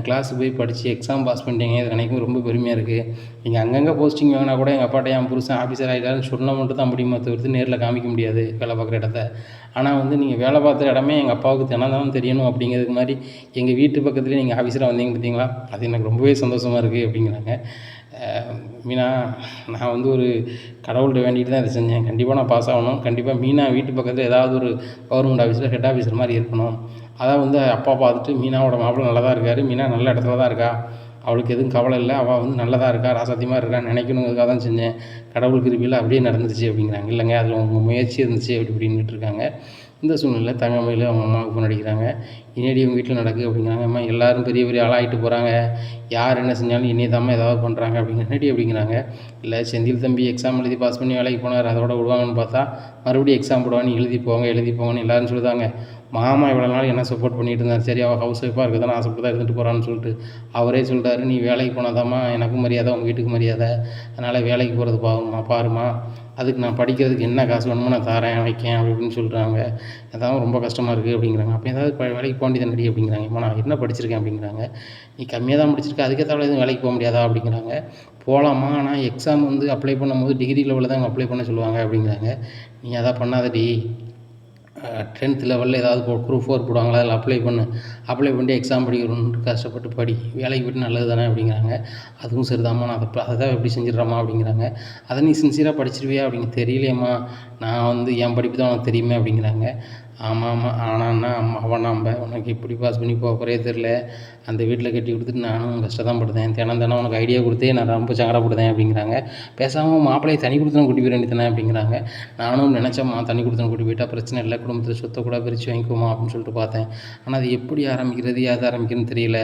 கிளாஸுக்கு போய் படித்து எக்ஸாம் பாஸ் பண்ணிட்டீங்க. இது எனக்கும் ரொம்ப பெருமையாக இருக்குது. நீங்கள் அங்கங்கே போஸ்டிங் வாங்கினா கூட எங்கள் அப்பாட்ட என் புருஷன் ஆஃபீஸர் ஆகிட்டாருன்னு சொன்னால் மட்டும் தான் முடியுமா தவிர்த்து நேரில் காமிக்க முடியாது வேலை பார்க்குற இடத்த. ஆனால் வந்து நீங்கள் வேலை பார்த்த இடமே எங்கள் அப்பாவுக்கு தினம் தெரியணும் அப்படிங்கிறதுக்கு மாதிரி எங்கள் வீட்டு பக்கத்துலேயே நீங்கள் ஆஃபீஸராக வந்தீங்க பார்த்தீங்களா, அது எனக்கு ரொம்பவே சந்தோஷமாக இருக்குது அப்படிங்கிறாங்க. மீனா நான் வந்து ஒரு கடவுள்கிட்ட வேண்டிகிட்டு தான் இதை செஞ்சேன். கண்டிப்பாக நான் பாஸ் ஆகணும். கண்டிப்பாக மீனா வீட்டு பக்கத்தில் ஏதாவது ஒரு கவர்மெண்ட் ஆஃபீஸில் ஹெட் ஆஃபீஸர் மாதிரி இருக்கணும். அதான் வந்து அப்பா பார்த்துட்டு மீனாவோட மாப்பிள்ளை நல்லா தான் இருக்கார், மீனா நல்ல இடத்துல தான் இருக்கா, அவளுக்கு எதுவும் கவலை இல்லை, அவள் வந்து நல்லதாக இருக்கா, ராசாத்தியமாக இருக்கான்னு நினைக்கணுங்கிறதுக்காக தான் செஞ்சேன். கடவுள் கிருபையில் அப்படியே நடந்துருச்சு அப்படிங்கிறாங்க. இல்லைங்க அதில் உங்கள் முயற்சி இருந்துச்சு அப்படி இப்படின்ட்டு இருக்காங்க. இந்த சூழ்நிலையில் தங்கமயில் அவங்க அம்மாவுக்கு ஃபோன் அடிக்கிறாங்க. இனியடி உங்கள் வீட்டில் நடக்குது அப்படிங்கிறாங்க. அம்மா எல்லோரும் பெரிய பெரிய ஆளாகிட்டு போகிறாங்க, யார் என்ன செஞ்சாலும் இனியதாம்மா ஏதாவது பண்ணுறாங்க என்னடி அப்படிங்கிறாங்க. இல்லை செந்தில் தம்பி எக்ஸாம் எழுதி பாஸ் பண்ணி வேலைக்கு போனார், அதோட விடுவாங்கன்னு பார்த்தா மறுபடியும் எக்ஸாம் போடுவான்னு எழுதி போங்கன்னு எல்லோரும் சொல்லுதாங்க. மாமா இவ்வளோ நாள் என்ன சப்போர்ட் பண்ணிகிட்டு இருந்தார், சரி அவள் ஹவுஸ் ஒய்ஃபாக இருக்குது தான் ஆசைப்பட்டு தான் இருந்துட்டு போகிறான்னு சொல்லிட்டு அவரே சொல்லிட்டாரு, நீ வேலைக்கு போனாதாம்மா எனக்கும் மரியாதை உங்கள் வீட்டுக்கு மரியாதை, அதனால் வேலைக்கு போகிறது பாருமா, அதுக்கு நான் படிக்கிறதுக்கு என்ன காசு வேணுமோ நான் தரேன் வைக்கேன் அப்படி இப்படின்னு சொல்கிறாங்க. அதான் ரொம்ப கஷ்டமாக இருக்குது அப்படிங்கிறாங்க. அப்போ ஏதாவது வேலைக்கு போக வேண்டியது நடி அப்படிங்கிறாங்க. அம்மா நான் என்ன படிச்சிருக்கேன் அப்படிங்கிறாங்க. நீ கம்மியாக தான் படிச்சிருக்க, அதுக்கேற்ற எதுவும் வேலைக்கு போக முடியாதா அப்படிங்கிறாங்க. போகலாமா, ஆனால் எக்ஸாம் வந்து அப்ளை பண்ணும்போது டிகிரி லெவலில் தான் அப்ளை பண்ண சொல்லுவாங்க அப்படிங்கிறாங்க. நீ அதான் பண்ணாதடி, 10th லெவலில் ஏதாவது குரூப் 4 போடுவாங்களா அதில் அப்ளை பண்ணி எக்ஸாம் படிக்கணும்னு கஷ்டப்பட்டு படி, வேலைக்கு போய்ட்டு நல்லது தானே அப்படிங்கிறாங்க. அதுவும் சரிதாம்மா, நான் அதை தான் எப்படி செஞ்சிடறேம்மா அப்படிங்கிறாங்க. அதை நீ சின்சியராக படிச்சிருவியா அப்படிங்க, தெரியலையம்மா, நான் வந்து என் படிப்பு தான் உனக்கு தெரியுமே அப்படிங்கிறாங்க. ஆமாம் ஆனான்னா அவன் உனக்கு இப்படி பாஸ் பண்ணி போகிறே தெரில, அந்த வீட்டில் கட்டி கொடுத்துட்டு நானும் கஷ்டம் படுத்தேன், தினம் உனக்கு ஐடியா கொடுத்தே நான் ரொம்ப சங்கடப்படுத்தேன் அப்படிங்கிறாங்க. பேசாமல் மாப்பிள்ளையை தனி கொடுத்தன கூட்டி போய் வேண்டியதானே அப்படிங்கிறாங்க. நானும் நினச்சேம்மா தனி கொடுத்தன கூட்டி போயிட்டா பிரச்சனை இல்லை, குடும்பத்தில் சொத்தை கூட பிரித்து வாங்கிக்குவோமா அப்படின்னு சொல்லிட்டு பார்த்தேன். ஆனால் அது எப்படி ஆரம்பிக்கிறது ஏது ஆரம்பிக்கிறதுன்னு தெரியல.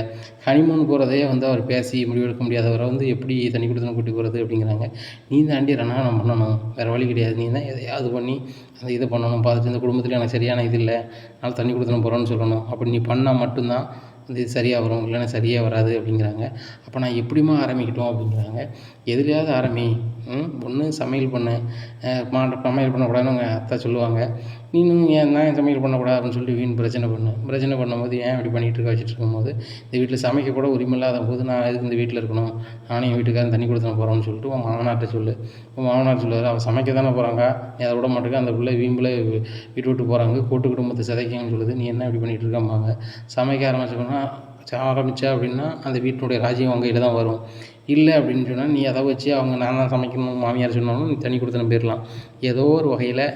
ஹனிமூன் போகிறதே வந்து அவர் பேசி முடிவெடுக்க முடியாதவரை வந்து எப்படி தனி கொடுத்தன கூட்டி போகிறது அப்படிங்கிறாங்க. நீ தாண்டி நான் பண்ணணும், வேறு வழி கிடையாது, நீ தான் எதையாவது பண்ணி அந்த இதை பண்ணணும், பார்த்துட்டு இந்த குடும்பத்தில் எனக்கு சரியான இது இல்லை, அதனால் தண்ணி கொடுத்துன்னு போகிறோன்னு சொல்லணும், அப்படி நீ பண்ணால் மட்டும்தான் அது சரியாக வரும், இல்லைன்னா சரியாக வராது அப்படிங்கிறாங்க. அப்போ நான் எப்படிமா ஆரம்பிக்கட்டும் அப்படிங்கிறாங்க. எதுலையாவது ஆரம்பி, ஒன்று சமையல் பண்ணு, சமையல் பண்ணக்கூடாதுன்னு உங்கள் அத்தை சொல்லுவாங்க, நீனும் ஏன் நான் சமையல் பண்ணக்கூடாது அப்படின்னு சொல்லிட்டு வீண் பிரச்சனை பண்ணும்போது ஏன் இப்படி பண்ணிகிட்டு வச்சுட்டு இருக்கும்போது இந்த வீட்டில் சமைக்க கூட உரிமை இல்லாத போது நான் எதுக்கு இந்த வீட்டில் இருக்கணும், நானும் என் வீட்டுக்காரன் தண்ணி கொடுத்துன போகிறோன்னு சொல்லிட்டு உன் மாமனார்கிட்ட சொல்லு. உன் மாமனார் சொல்லுவார், அவள் சமைக்க தானே போகிறாங்க, நீ அதை விட மாட்டேங்க, அந்த பிள்ளை வீம்பில் வீட்டு விட்டு போகிறாங்க, கூட்டு குடும்பத்தை சிதைக்கன்னு சொல்லுது, நீ என்ன இப்படி பண்ணிகிட்டு இருக்கம்பாங்க. சமைக்க ஆரம்பித்தா அப்படின்னா அந்த வீட்டினுடைய ராஜ்யம் அவங்க கையில் தான் வரும். இல்லை அப்படின்னு சொன்னால் நீ அதை வச்சு அவங்க நான் தான் சமைக்கணும் மாமியார் சொன்னாலும் நீ தண்ணி கொடுத்துன்னு போயிடலாம், ஏதோ ஒரு வகையில்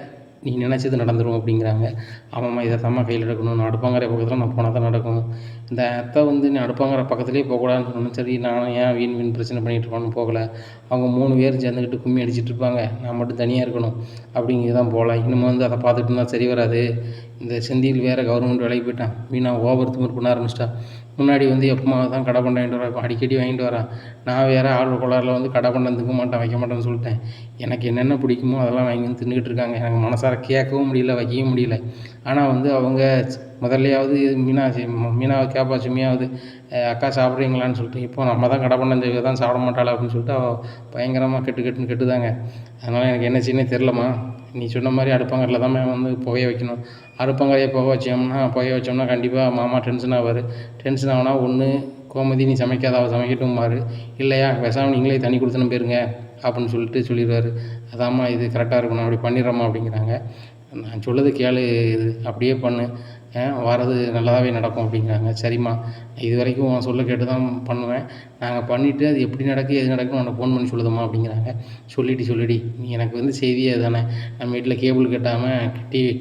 நீ நினச்சது நடந்துடும் அப்படிங்கிறாங்க. ஆமாம்மா இதை தாம்மா கையில் எடுக்கணும், நான் அடுப்பாங்கரை பக்கத்தில் நான் போனால் தான் நடக்கும். இந்த அத்தை வந்து நீ அடுப்பாங்கரை பக்கத்துலேயே போகக்கூடாதுன்னு சொன்னேன், சரி நானும் ஏன் வீண் பிரச்சனை பண்ணிகிட்டு இருக்கோன்னு போகலை, அவங்க 3 பேர் சேர்ந்துக்கிட்டு கும்மி அடிச்சிட்டு இருப்பாங்க, நான் மட்டும் தனியாக இருக்கணும் அப்படிங்கிறது தான் போகல. இன்னும் வந்து அதை பார்த்துட்டு இருந்தால் சரி வராது. இந்த செந்தில் வேறு கவர்மெண்ட் வேலைக்கு போயிட்டான், மீனா ஓவர் திமிர் பண்ண ஆரம்பிச்சிட்டா. முன்னாடி வந்து எப்பமா தான் கடை பண்ண வாங்கிட்டு வரா, அடிக்கடி வாங்கிட்டு வரான். நான் வேறு ஆர்டர் கோளாறில் வந்து கடை பண்ண திங்க மாட்டேன் வைக்க மாட்டேன்னு சொல்லிட்டேன். எனக்கு என்னென்ன பிடிக்குமோ அதெல்லாம் வாங்கி வந்து தின்னுக்கிட்டு இருக்காங்க. எனக்கு மனசார கேட்கவும் முடியல வைக்கவும் முடியல. ஆனால் வந்து அவங்க முதல்லையாவது மீனாவை கேட்பா சும்மையாவது அக்கா சாப்பிட்றீங்களான்னு சொல்லிட்டு, இப்போ நம்ம தான் கடை பண்ண தான் சாப்பிட மாட்டாளா அப்படின்னு சொல்லிட்டு அவள் பயங்கரமாக கெட்டுதாங்க. அதனால் எனக்கு என்ன செய்யனே தெரிலம்மா, நீ சொன்ன மாதிரி அடுப்பாங்கரில் தான் வந்து புகைய வைக்கணும். அடுப்பாங்கரையை புகைய வச்சோம்னா கண்டிப்பாக மாமா டென்ஷன் ஆவார். டென்ஷன் ஆகுனா ஒன்று கோமதி நீ சமைக்காத அவள் சமைக்கட்டும் பாரு, இல்லையா பேசாமல் நீங்களே தண்ணி கொடுத்துன்னு போயிருங்க அப்படின்னு சொல்லிடுவார். அதாம்மா இது கரெக்டாக இருக்கணும், அப்படி பண்ணிடுறோம்மா அப்படிங்கிறாங்க. நான் சொல்லது கேளு, இது அப்படியே பண்ணு, வரது நல்லதாகவே நடக்கும் அப்படிங்கிறாங்க. சரிம்மா, இது வரைக்கும் உன் சொல்ல கேட்டு தான் பண்ணுவேன். நாங்கள் பண்ணிவிட்டு அது எப்படி நடக்கு எது நடக்குன்னு உனக்கு ஃபோன் பண்ணி சொல்லுதம்மா அப்படிங்கிறாங்க. சொல்லிடி நீ எனக்கு வந்து செய்தியே அதுதானே. நம்ம வீட்டில் கேபிள் கட்டாமல்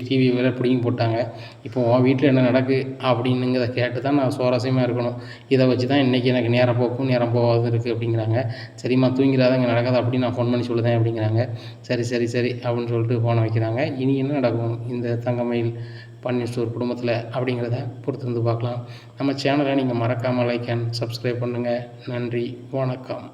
டிவி வேற பிடுங்கி போட்டாங்க. இப்போ உன் வீட்டில் என்ன நடக்கு அப்படின்னுங்கிறத கேட்டு தான் நான் சுவாரஸ்யமாக இருக்கணும். இதை வச்சு தான் இன்றைக்கி எனக்கு நேரம் போக்கும் நேரம் போகாது இருக்குது அப்படிங்கிறாங்க. சரிம்மா தூங்கிறாத, இங்கே நடக்காது அப்படின்னு நான் ஃபோன் பண்ணி சொல்லுதேன் அப்படிங்கிறாங்க. சரி அப்படின்னு சொல்லிட்டு ஃபோனை வைக்கிறாங்க. இனி என்ன நடக்கும் இந்த தங்கமயில் பன்னீர் ஸ்டோர் குடும்பத்தில் அப்படிங்கிறத பொறுத்திருந்து பார்க்கலாம். நம்ம சேனலை நீங்கள் மறக்காமல் லைக் அண்ட் சப்ஸ்கிரைப் பண்ணுங்கள். நன்றி, வணக்கம்.